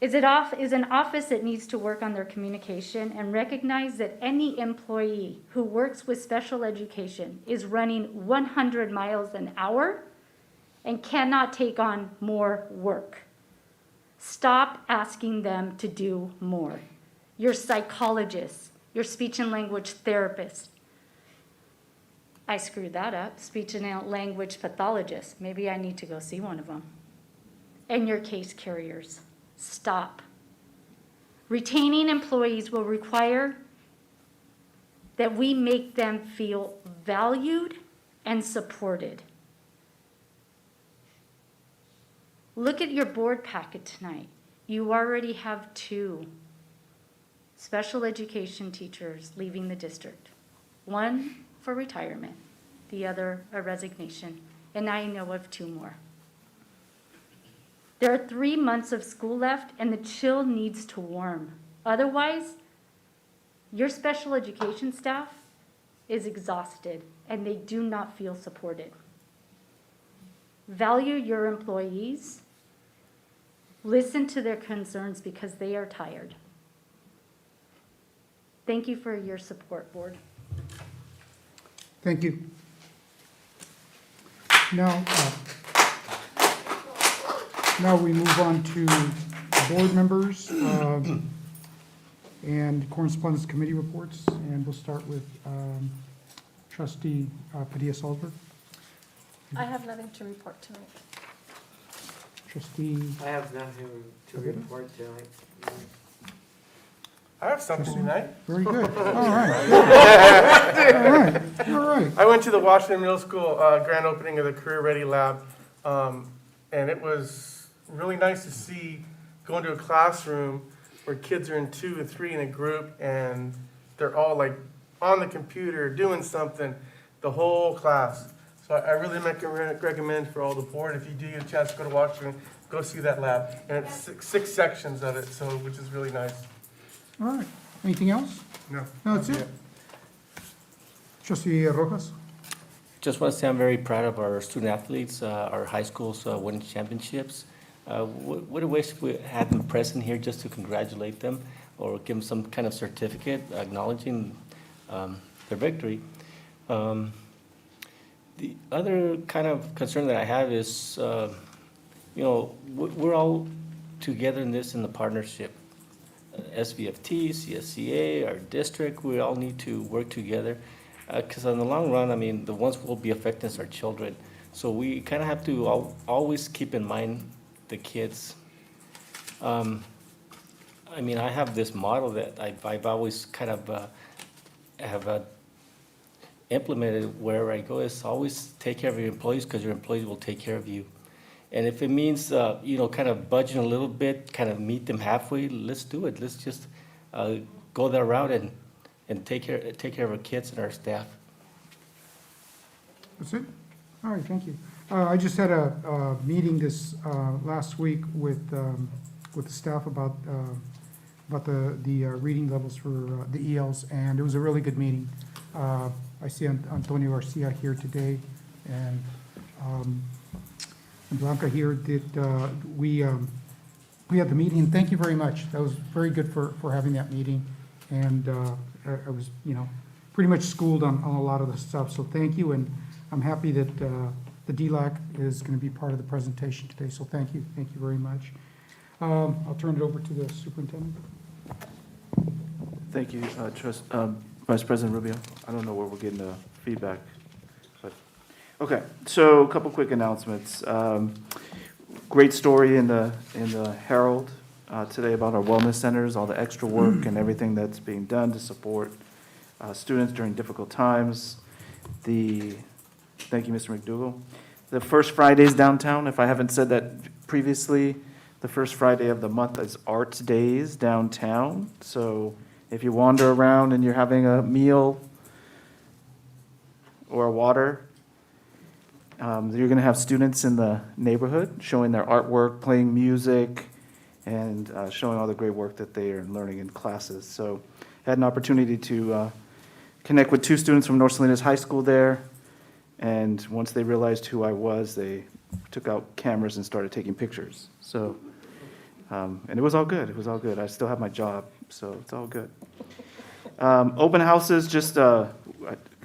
is an office that needs to work on their communication and recognize that any employee who works with special education is running 100 miles an hour and cannot take on more work. Stop asking them to do more. Your psychologists, your speech and language therapists. I screwed that up, speech and language pathologists. Maybe I need to go see one of them. And your case carriers. Stop. Retaining employees will require that we make them feel valued and supported. Look at your board packet tonight. You already have 2 special education teachers leaving the district. One for retirement, the other a resignation, and I know of 2 more. There are 3 months of school left, and the chill needs to warm. Otherwise, your special education staff is exhausted, and they do not feel supported. Value your employees. Listen to their concerns because they are tired. Thank you for your support, board. Thank you. Now we move on to board members and correspondence committee reports, and we'll start with Trustee Padilla-Salzberg. I have nothing to report tonight. Trustee. I have nothing to report tonight. I have something tonight. Very good. All right. All right. I went to the Washington Middle School grand opening of the Career Ready Lab, and it was really nice to see go into a classroom where kids are in 2 and 3 in a group, and they're all like on the computer doing something, the whole class. So I really recommend for all the board, if you do get a chance to go to Washington, go see that lab. And it's 6 sections of it, so which is really nice. All right. Anything else? No. No, that's it. Trustee Rojas? Just want to say I'm very proud of our student athletes, our high schools winning championships. What a wish we had them present here just to congratulate them or give them some kind of certificate acknowledging their victory. The other kind of concern that I have is, we're all together in this in the partnership. SVFT, CSCA, our district, we all need to work together. Because in the long run, I mean, the ones who will be affected is our children. So we kind of have to always keep in mind the kids. I mean, I have this model that I've always kind of have implemented wherever I go, is always take care of your employees because your employees will take care of you. And if it means, kind of budging a little bit, kind of meet them halfway, let's do it. Let's just go that route and take care of our kids and our staff. That's it? All right, thank you. I just had a meeting this last week with the staff about the reading levels for the ELs, and it was a really good meeting. I see Antonio Garcia here today, and Blanca here. We had the meeting, and thank you very much. That was very good for having that meeting, and I was, pretty much schooled on a lot of the stuff, so thank you, and I'm happy that the DLAC is going to be part of the presentation today, so thank you very much. I'll turn it over to the superintendent. Thank you, Vice President Rubio. I don't know where we're getting the feedback, but, okay, so a couple quick announcements. Great story in the Herald today about our wellness centers, all the extra work and everything that's being done to support students during difficult times. Thank you, Mr. McDougall. The first Fridays downtown, if I haven't said that previously, the first Friday of the month is Arts Days downtown. So if you wander around and you're having a meal or a water, you're going to have students in the neighborhood showing their artwork, playing music, and showing all the great work that they are learning in classes. So I had an opportunity to connect with 2 students from North Salinas High School there. And once they realized who I was, they took out cameras and started taking pictures. So And it was all good. It was all good. I still have my job, so it's all good. Open houses, just I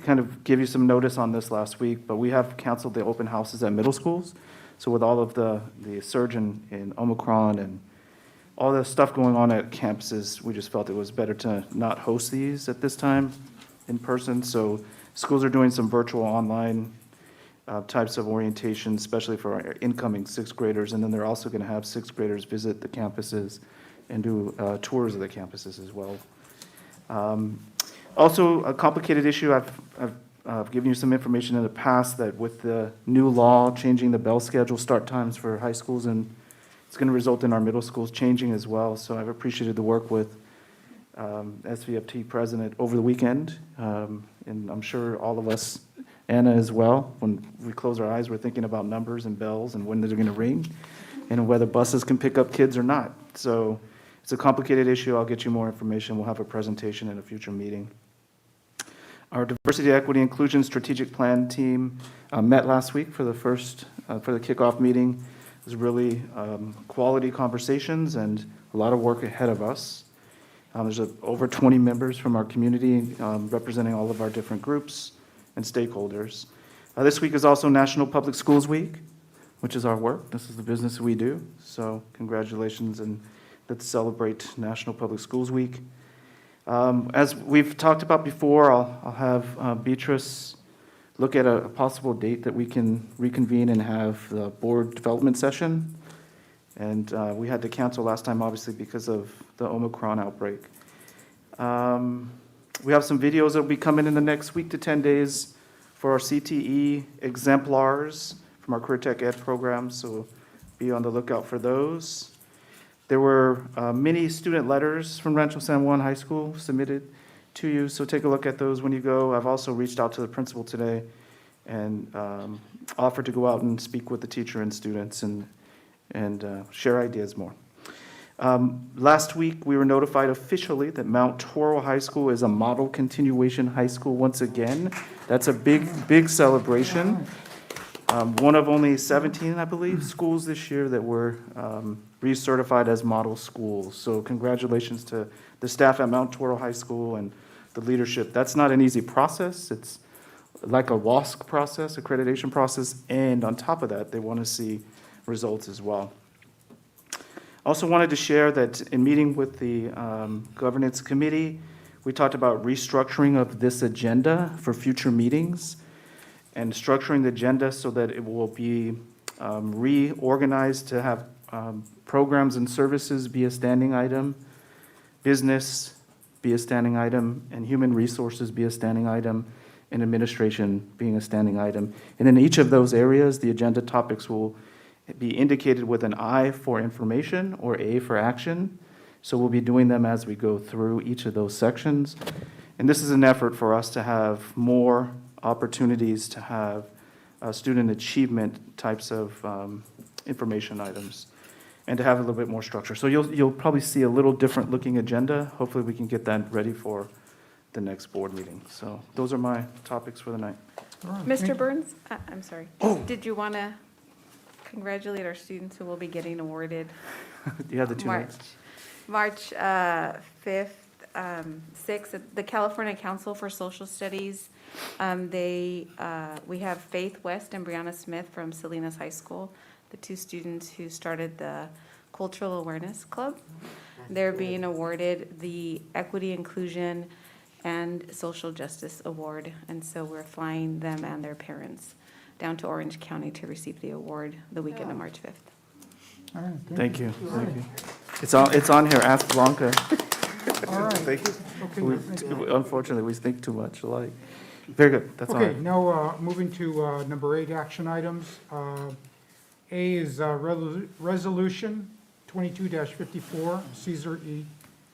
kind of give you some notice on this last week, but we have canceled the open houses at middle schools. So with all of the surge in Omicron and all the stuff going on at campuses, we just felt it was better to not host these at this time in person. So schools are doing some virtual online types of orientation, especially for our incoming sixth graders. And then they're also going to have sixth graders visit the campuses and do tours of the campuses as well. Also, a complicated issue, I've given you some information in the past that with the new law changing the bell schedule start times for high schools, and it's going to result in our middle schools changing as well. So I've appreciated the work with SVFT president over the weekend, and I'm sure all of us, Anna as well, when we close our eyes, we're thinking about numbers and bells and when they're going to ring and whether buses can pick up kids or not. So it's a complicated issue. I'll get you more information. We'll have a presentation in a future meeting. Our Diversity, Equity, Inclusion Strategic Plan team met last week for the kickoff meeting. It was really quality conversations and a lot of work ahead of us. There's over 20 members from our community representing all of our different groups and stakeholders. This week is also National Public Schools Week, which is our work. This is the business we do. So congratulations, and let's celebrate National Public Schools Week. As we've talked about before, I'll have Beatrice look at a possible date that we can reconvene and have the board development session. And we had to cancel last time, obviously, because of the Omicron outbreak. We have some videos that will be coming in the next week to 10 days for our CTE exemplars from our Career Tech Ed program, so be on the lookout for those. There were many student letters from Rancho San Juan High School submitted to you, so take a look at those when you go. I've also reached out to the principal today and offered to go out and speak with the teacher and students and share ideas more. Last week, we were notified officially that Mount Toro High School is a model continuation high school once again. That's a big celebration. One of only 17, I believe, schools this year that were recertified as model schools. So congratulations to the staff at Mount Toro High School and the leadership. That's not an easy process. It's like a WASC process, accreditation process, and on top of that, they want to see results as well. Also wanted to share that in meeting with the governance committee, we talked about restructuring of this agenda for future meetings and structuring the agenda so that it will be reorganized to have programs and services be a standing item, business be a standing item, and human resources be a standing item, and administration being a standing item. And in each of those areas, the agenda topics will be indicated with an I for information or A for action. So we'll be doing them as we go through each of those sections. And this is an effort for us to have more opportunities to have student achievement types of information items and to have a little bit more structure. So you'll probably see a little different looking agenda. Hopefully we can get that ready for the next board meeting. So those are my topics for the night. All right, Mr. thank you. Burns, I'm sorry. Oh. Did you want to congratulate our students who will be getting awarded You have the 2 minutes. March 5th, 6th, the California Council for Social Studies. We have Faith West and Brianna Smith from Salinas High School, the 2 students who started the Cultural Awareness Club. They're being awarded the Equity, Inclusion, and Social Justice Award. And so we're flying them and their parents down to Orange County to receive the award the weekend of March 5th. All right, Thank you. All right. It's on here. Ask Blanca. All right. Thank you. Okay, thank you. Unfortunately, we think too much alike. Very good. That's all. Okay, right. now moving to number 8, action items. A is Resolution 22-54, Cesar E.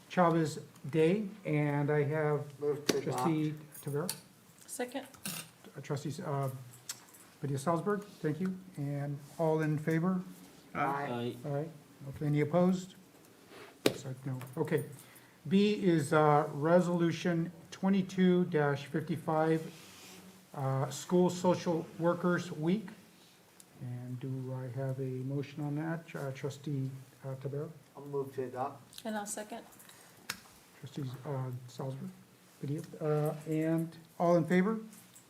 Chavez Day, and I have Move to adopt. trustee Tavera, Second? trustees Padilla Salzberg, thank you, and all in favor? Aye. All right, okay, any opposed? Sorry, no, okay. B is Resolution 22-55, School Social Workers Week, And do I have a motion on that? Trustee Tabera? I'll move to adopt. And I'll second. Trustees Salzburg? Padilla? And all in favor?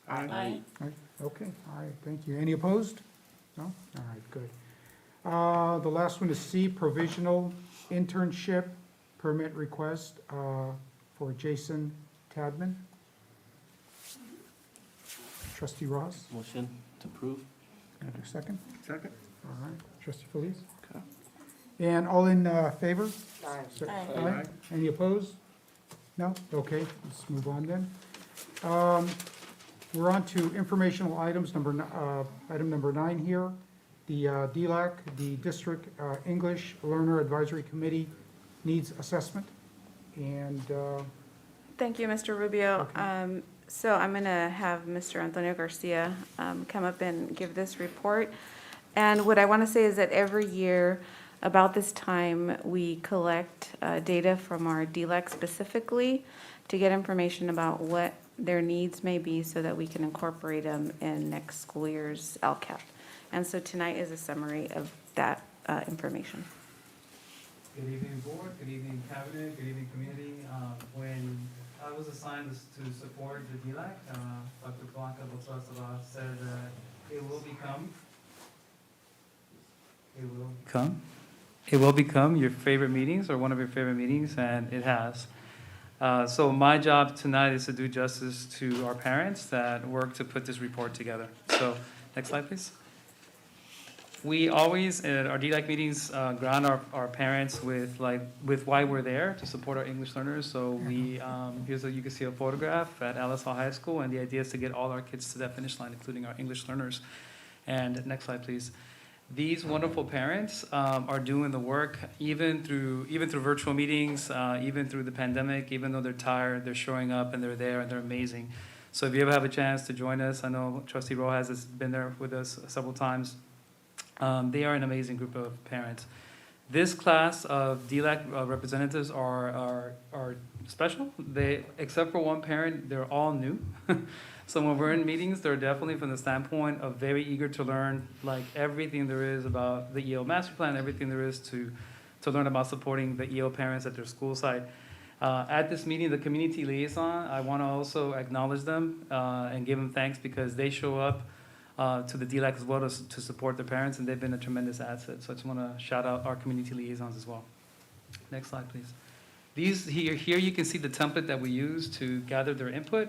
Aye. Aye. Okay, all right, thank you. Any opposed? No? All right, good. The last one is C, provisional internship permit request for Jason Tadman. Trustee Ross, Motion to approve. can I have a second? Second? All right, trustee Feliz? Okay. And all in favor? Aye. So- Aye. Any opposed? No? Okay, let's move on then. We're on to informational items, item number 9 here. The DLAC, the District English Learner Advisory Committee needs assessment. And Thank you, Mr. Rubio. So I'm going to have Mr. Antonio Garcia come up and give this report. And what I want to say is that every year, about this time, we collect data from our DLAC specifically to get information about what their needs may be so that we can incorporate them in next school year's LCAP. And so tonight is a summary of that information. Good evening, board. Good evening, cabinet. Good evening, community. When I was assigned to support the DLAC, Dr. Blanca Botsasava said that it will become your favorite meetings or one of your favorite meetings, and it has. So my job tonight is to do justice to our parents that work to put this report together. So next slide, please. We always, at our DLAC meetings, ground our parents with why we're there to support our English learners. So we, you can see a photograph at Salinas High School, and the idea is to get all our kids to that finish line, including our English learners. And next slide, please. These wonderful parents are doing the work even through virtual meetings, even through the pandemic. Even though they're tired, they're showing up and they're there and they're amazing. So if you ever have a chance to join us, I know Trustee Rojas has been there with us several times. They are an amazing group of parents. This class of DLAC representatives are special. Except for one parent, they're all new. So when we're in meetings, they're definitely from the standpoint of very eager to learn like everything there is about the EO master plan, everything there is to learn about supporting the EO parents at their school site. At this meeting, the community liaison, I want to also acknowledge them and give them thanks because they show up to the DLAC as well to support their parents, and they've been a tremendous asset. So I just want to shout out our community liaisons as well. Next slide, please. Here you can see the template that we use to gather their input.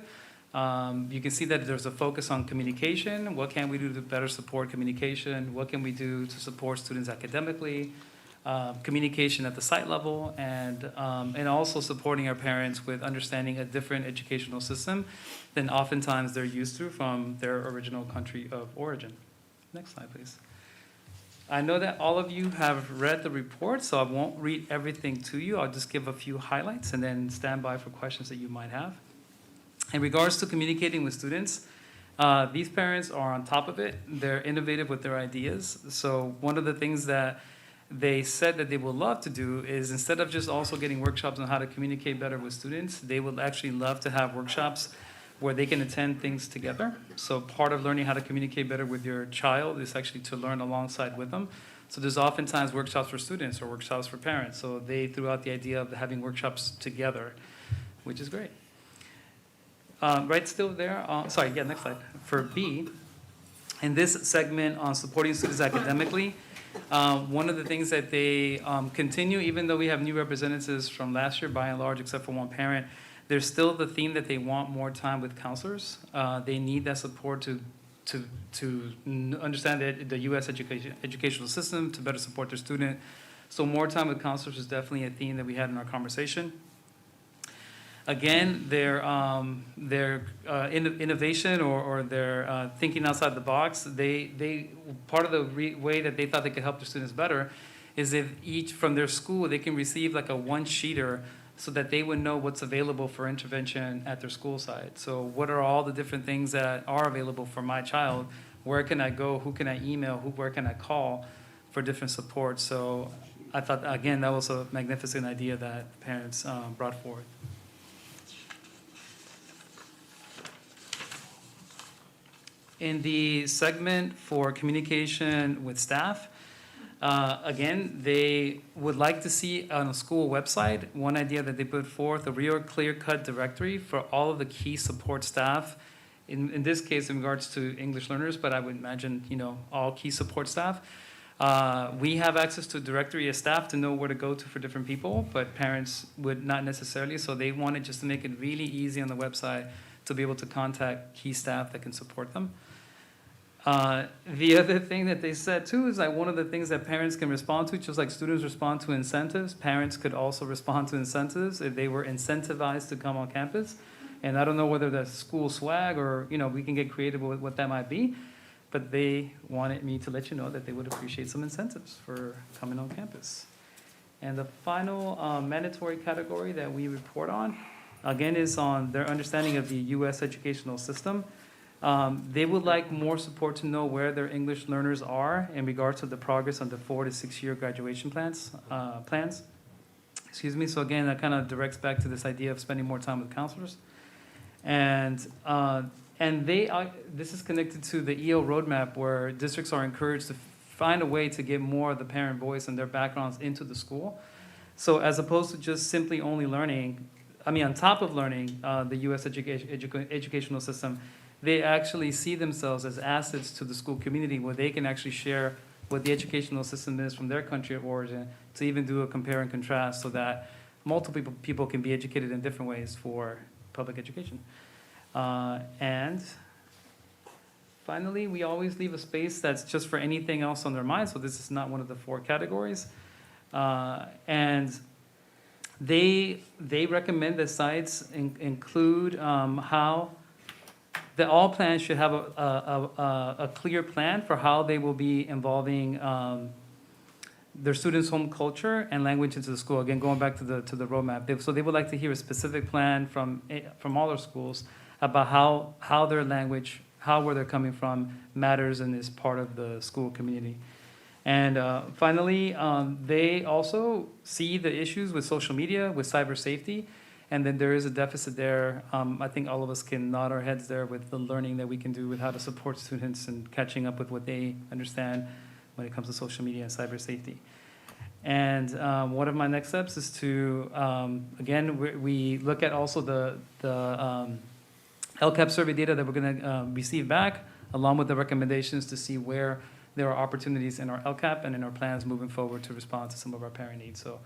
You can see that there's a focus on communication. What can we do to better support communication? What can we do to support students academically? Communication at the site level, and also supporting our parents with understanding a different educational system than oftentimes they're used to from their original country of origin. Next slide, please. I know that all of you have read the report, so I won't read everything to you. I'll just give a few highlights and then stand by for questions that you might have. In regards to communicating with students, these parents are on top of it. They're innovative with their ideas. So one of the things that they said that they would love to do is, instead of just also getting workshops on how to communicate better with students, they would actually love to have workshops where they can attend things together. So part of learning how to communicate better with your child is actually to learn alongside with them. So there's oftentimes workshops for students or workshops for parents. So they threw out the idea of having workshops together, which is great. Right, still there? Sorry, yeah, next slide. For B, in this segment on supporting students academically, one of the things that they continue, even though we have new representatives from last year, by and large, except for one parent, there's still the theme that they want more time with counselors. They need that support to understand the U.S. educational system, to better support their student. So more time with counselors is definitely a theme that we had in our conversation. Again, their innovation or their thinking outside the box, part of the way that they thought they could help their students better is if each from their school, they can receive like a one-sheeter so that they would know what's available for intervention at their school site. So what are all the different things that are available for my child? Where can I go? Who can I email? Where can I call for different support? So I thought, again, that was a magnificent idea that parents brought forward. In the segment for communication with staff, again, they would like to see on a school website, one idea that they put forth, a real clear-cut directory for all of the key support staff. In this case, in regards to English learners, but I would imagine, all key support staff. We have access to a directory as staff to know where to go to for different people, but parents would not necessarily, so they wanted just to make it really easy on the website to be able to contact key staff that can support them. The other thing that they said too is that one of the things that parents can respond to, just like students respond to incentives, parents could also respond to incentives if they were incentivized to come on campus. And I don't know whether that's school swag or, we can get creative with what that might be, but they wanted me to let you know that they would appreciate some incentives for coming on campus. And the final mandatory category that we report on, again, is on their understanding of the U.S. educational system. They would like more support to know where their English learners are in regards to the progress on the 4 to 6 year graduation plans. Excuse me. So again, that kind of directs back to this idea of spending more time with counselors. And this is connected to the EO roadmap, where districts are encouraged to find a way to get more of the parent voice and their backgrounds into the school. So as opposed to just simply only learning, on top of learning the U.S. educational system, they actually see themselves as assets to the school community, where they can actually share what the educational system is from their country of origin, to even do a compare and contrast so that multiple people can be educated in different ways for public education. And finally, we always leave a space that's just for anything else on their mind, so this is not one of the 4 categories. And they recommend that sites include how that all plans should have a clear plan for how they will be involving their students' home culture and language into the school. Again, going back to the roadmap. So they would like to hear a specific plan from all our schools about how their language, where they're coming from, matters and is part of the school community. And finally, they also see the issues with social media, with cyber safety, and then there is a deficit there. I think all of us can nod our heads there with the learning that we can do with how to support students and catching up with what they understand when it comes to social media and cyber safety. And one of my next steps is to, again, we look at also the LCAP survey data that we're going to receive back, along with the recommendations to see where there are opportunities in our LCAP and in our plans moving forward to respond to some of our parent needs. So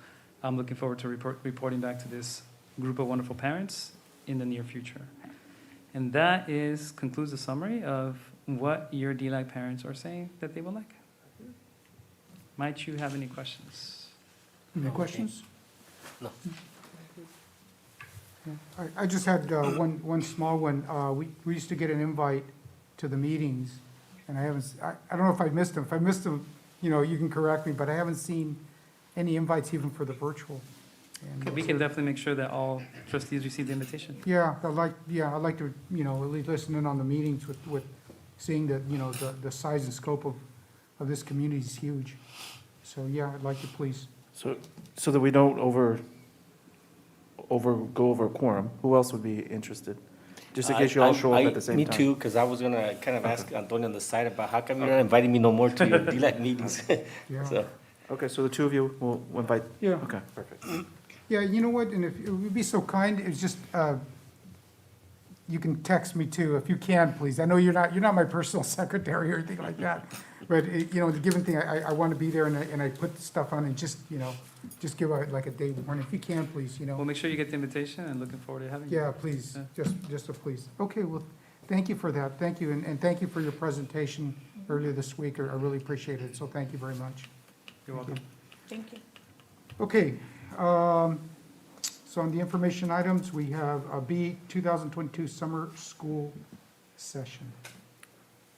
I'm looking forward to reporting back to this group of wonderful parents in the near future. And that concludes the summary of what your DLAG parents are saying that they would like. Might you have any questions? Any questions? No. I just had one small one. We used to get an invite to the meetings, and I don't know if I missed them. If I missed them, you can correct me, but I haven't seen any invites even for the virtual. Okay, we can definitely make sure that all trustees receive the invitation. Yeah, I'd like to, at least listen in on the meetings with seeing that, the size and scope of this community is huge. So, yeah, I'd like to please. So that we don't go over a quorum, who else would be interested? Just in case you all show up at the same time. Me too, because I was gonna kind of ask Antonio on the side about how come you're not inviting me no more to your DLAC meetings? Yeah. So, Okay, so the 2 of you will invite? Yeah. Okay, perfect. Yeah, you know what, and if it would be so kind, it's just, you can text me too, if you can, please. I know you're not my personal secretary or anything like that, but, the given thing, I want to be there, and I put the stuff on and just give out like a day warning, if you can, please, We'll make sure you get the invitation, and looking forward to having you. Yeah, please, just a please. Okay, well, thank you for that, thank you, and thank you for your presentation earlier this week, I really appreciate it, so thank you very much. You're welcome. Thank you. Okay, so on the information items, we have a B, 2022 summer school session.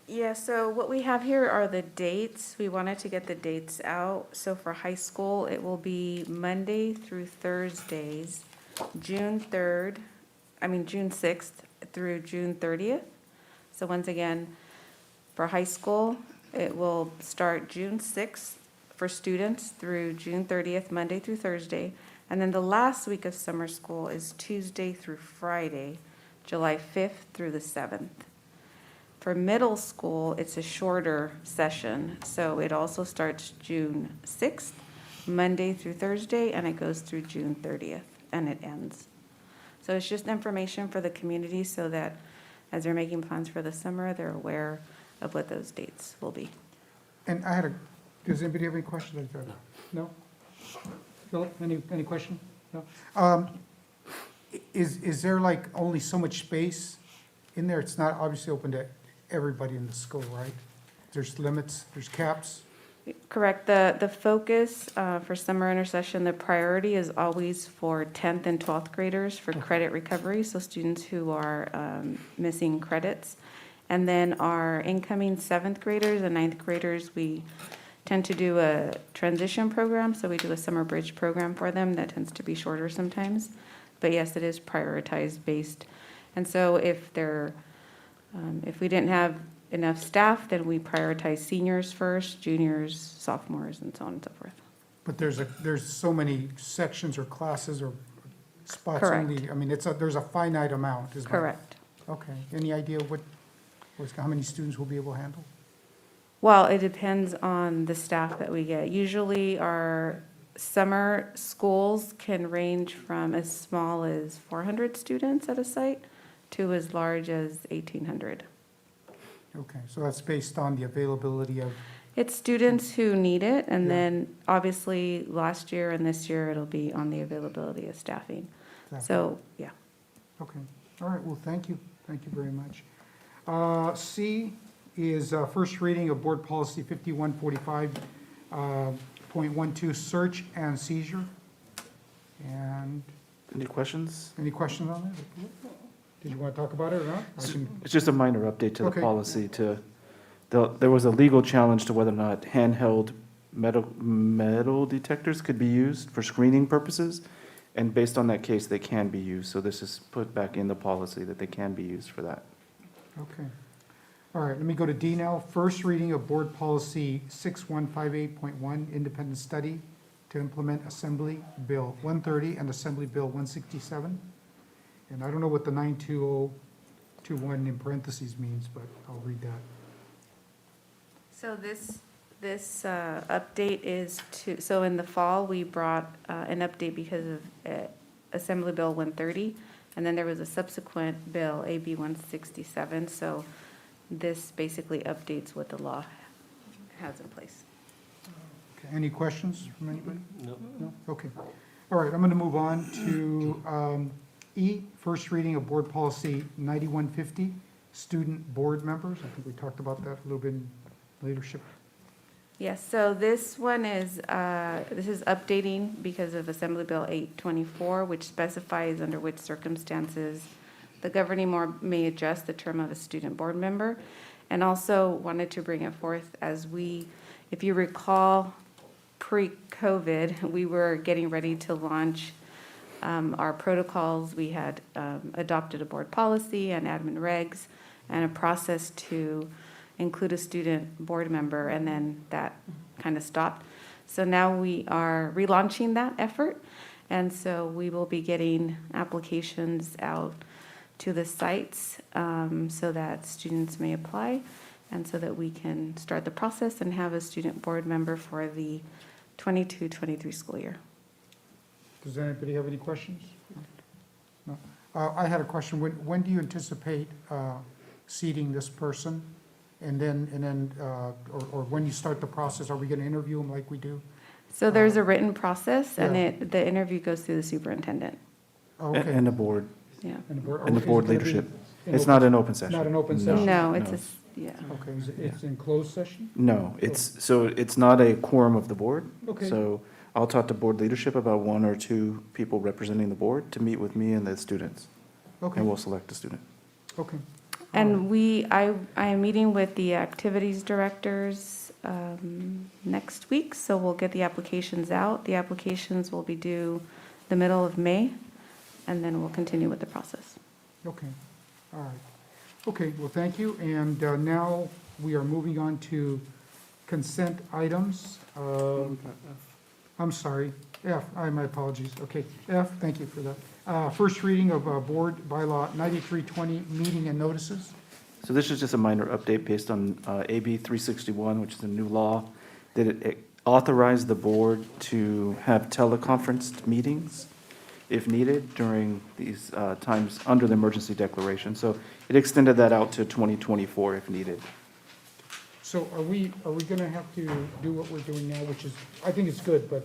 Yeah, so what we have here are the dates. We wanted to get the dates out. So for high school, it will be Monday through Thursdays, June 6th through June 30th. So once again, for high school, it will start June 6th for students through June 30th, Monday through Thursday. And then the last week of summer school is Tuesday through Friday, July 5th through the 7th. For middle school, it's a shorter session, so it also starts June 6th, Monday through Thursday, and it goes through June 30th, and it ends. So it's just information for the community so that as they're making plans for the summer, they're aware of what those dates will be. And does anybody have any questions? No? Philip, any question? No? Is there like only so much space in there? It's not obviously open to everybody in the school, right? There's limits, there's caps? Correct. The focus for summer intercession, the priority is always for 10th and 12th graders for credit recovery, so students who are missing credits. And then our incoming 7th graders and 9th graders, we tend to do a transition program, so we do a summer bridge program for them that tends to be shorter sometimes. But yes, it is prioritized based. And so if we didn't have enough staff, then we prioritize seniors first, juniors, sophomores, and so on and so forth. But there's so many sections or classes or spots Correct. only, I mean, there's a finite amount, is my. Correct. Okay, any idea how many students we'll be able to handle? Well, it depends on the staff that we get. Usually our summer schools can range from as small as 400 students at a site to as large as 1,800. Okay, so that's based on the availability of, It's students who need it, and Yeah. then obviously last year and this year it'll be on the availability of staffing. So, yeah. okay, all right, well, thank you very much. C is first reading of Board Policy 5145.12, search and seizure. And Any questions? any questions on that? Did you want to talk about it or not? It's just a minor update to the Okay. policy there was a legal challenge to whether or not handheld metal detectors could be used for screening purposes. And based on that case, they can be used. So this is put back in the policy that they can be used for that. Okay. All right, let me go to D now. First reading of Board Policy 6158.1, independent study to implement Assembly Bill 130 and Assembly Bill 167. And I don't know what the 92021 in parentheses means, but I'll read that. So this update is so in the fall, we brought an update because of Assembly Bill 130, and then there was a subsequent bill, AB 167, so this basically updates what the law has in place. Okay, any questions from anybody? No. No? Okay. All right, I'm going to move on to E, first reading of Board Policy 9150, student board members. I think we talked about that a little bit in leadership. Yes, so this one is updating because of Assembly Bill 824, which specifies under which circumstances the governing board may adjust the term of a student board member. And also wanted to bring it forth as if you recall, pre-COVID, we were getting ready to launch our protocols. We had adopted a board policy and admin regs and a process to include a student board member, and then that kind of stopped. So now we are relaunching that effort, and so we will be getting applications out to the sites so that students may apply, and so that we can start the process and have a student board member for the 22-23 school year. Does anybody have any questions? No. I had a question. When do you anticipate seating this person? And then, or when you start the process, are we going to interview them like we do? So there's a written process, Yeah. and the interview goes through the superintendent. Okay. And the board. Yeah. And the board, And the is it board gonna be leadership. in It's open- not an open session. Not an open session? No, it's yeah. Okay, it's in closed session? No, it's not a quorum of the board. Okay. So I'll talk to board leadership about one or two people representing the board to meet with me and the students. Okay. And we'll select a student. Okay. And I am meeting with the activities directors next week, so we'll get the applications out. The applications will be due the middle of May, and then we'll continue with the process. Okay, all right. Okay, well, thank you. And now we are moving on to consent items. I'm sorry, F, my apologies. Okay, F, thank you for that. First reading of Board Bylaw 9320, meeting and notices. So this is just a minor update based on AB 361, which is a new law, that it authorized the board to have teleconferenced meetings if needed during these times under the emergency declaration. So it extended that out to 2024 if needed. So are we gonna have to do what we're doing now, which is, I think it's good, but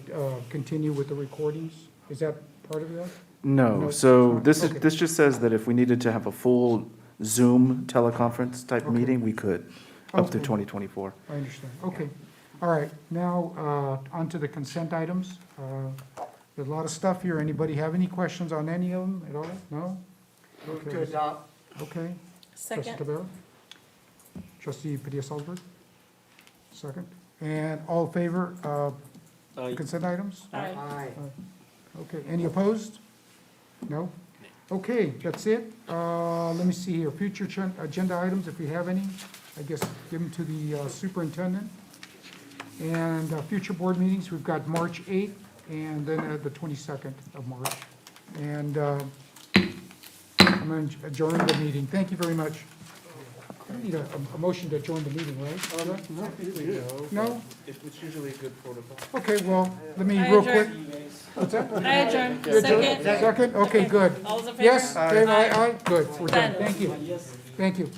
continue with the recordings? Is that part of that? No, it's so not? this Okay. just says that if we needed to have a full Zoom teleconference type Okay. meeting, we could, up to Okay. 2024. I understand, okay. All right, now, on to the consent items. There's a lot of stuff here. Anybody have any questions on any of them at all? No? Move Okay. to adopt. Okay. Trustee Second. Cabrera? Trustee Padilla-Salzberg? Second. And all in favor of consent items? Aye. Aye. Okay, any opposed? No? Okay, that's it. Let me see here, future agenda items, if we have any, I guess give them to the superintendent. And future board meetings, we've got March 8th and then the 22nd of March. And I'm going to adjourn the meeting. Thank you very much. I need a motion to adjourn the meeting, right? No? It's usually a good protocol. Okay, well, let me I real quick. adjourn. What's that? I adjourn. You adjourn? Second. Second, okay, good. All those in favor? Yes, aye, good, we're done, Done. thank you. Thank you.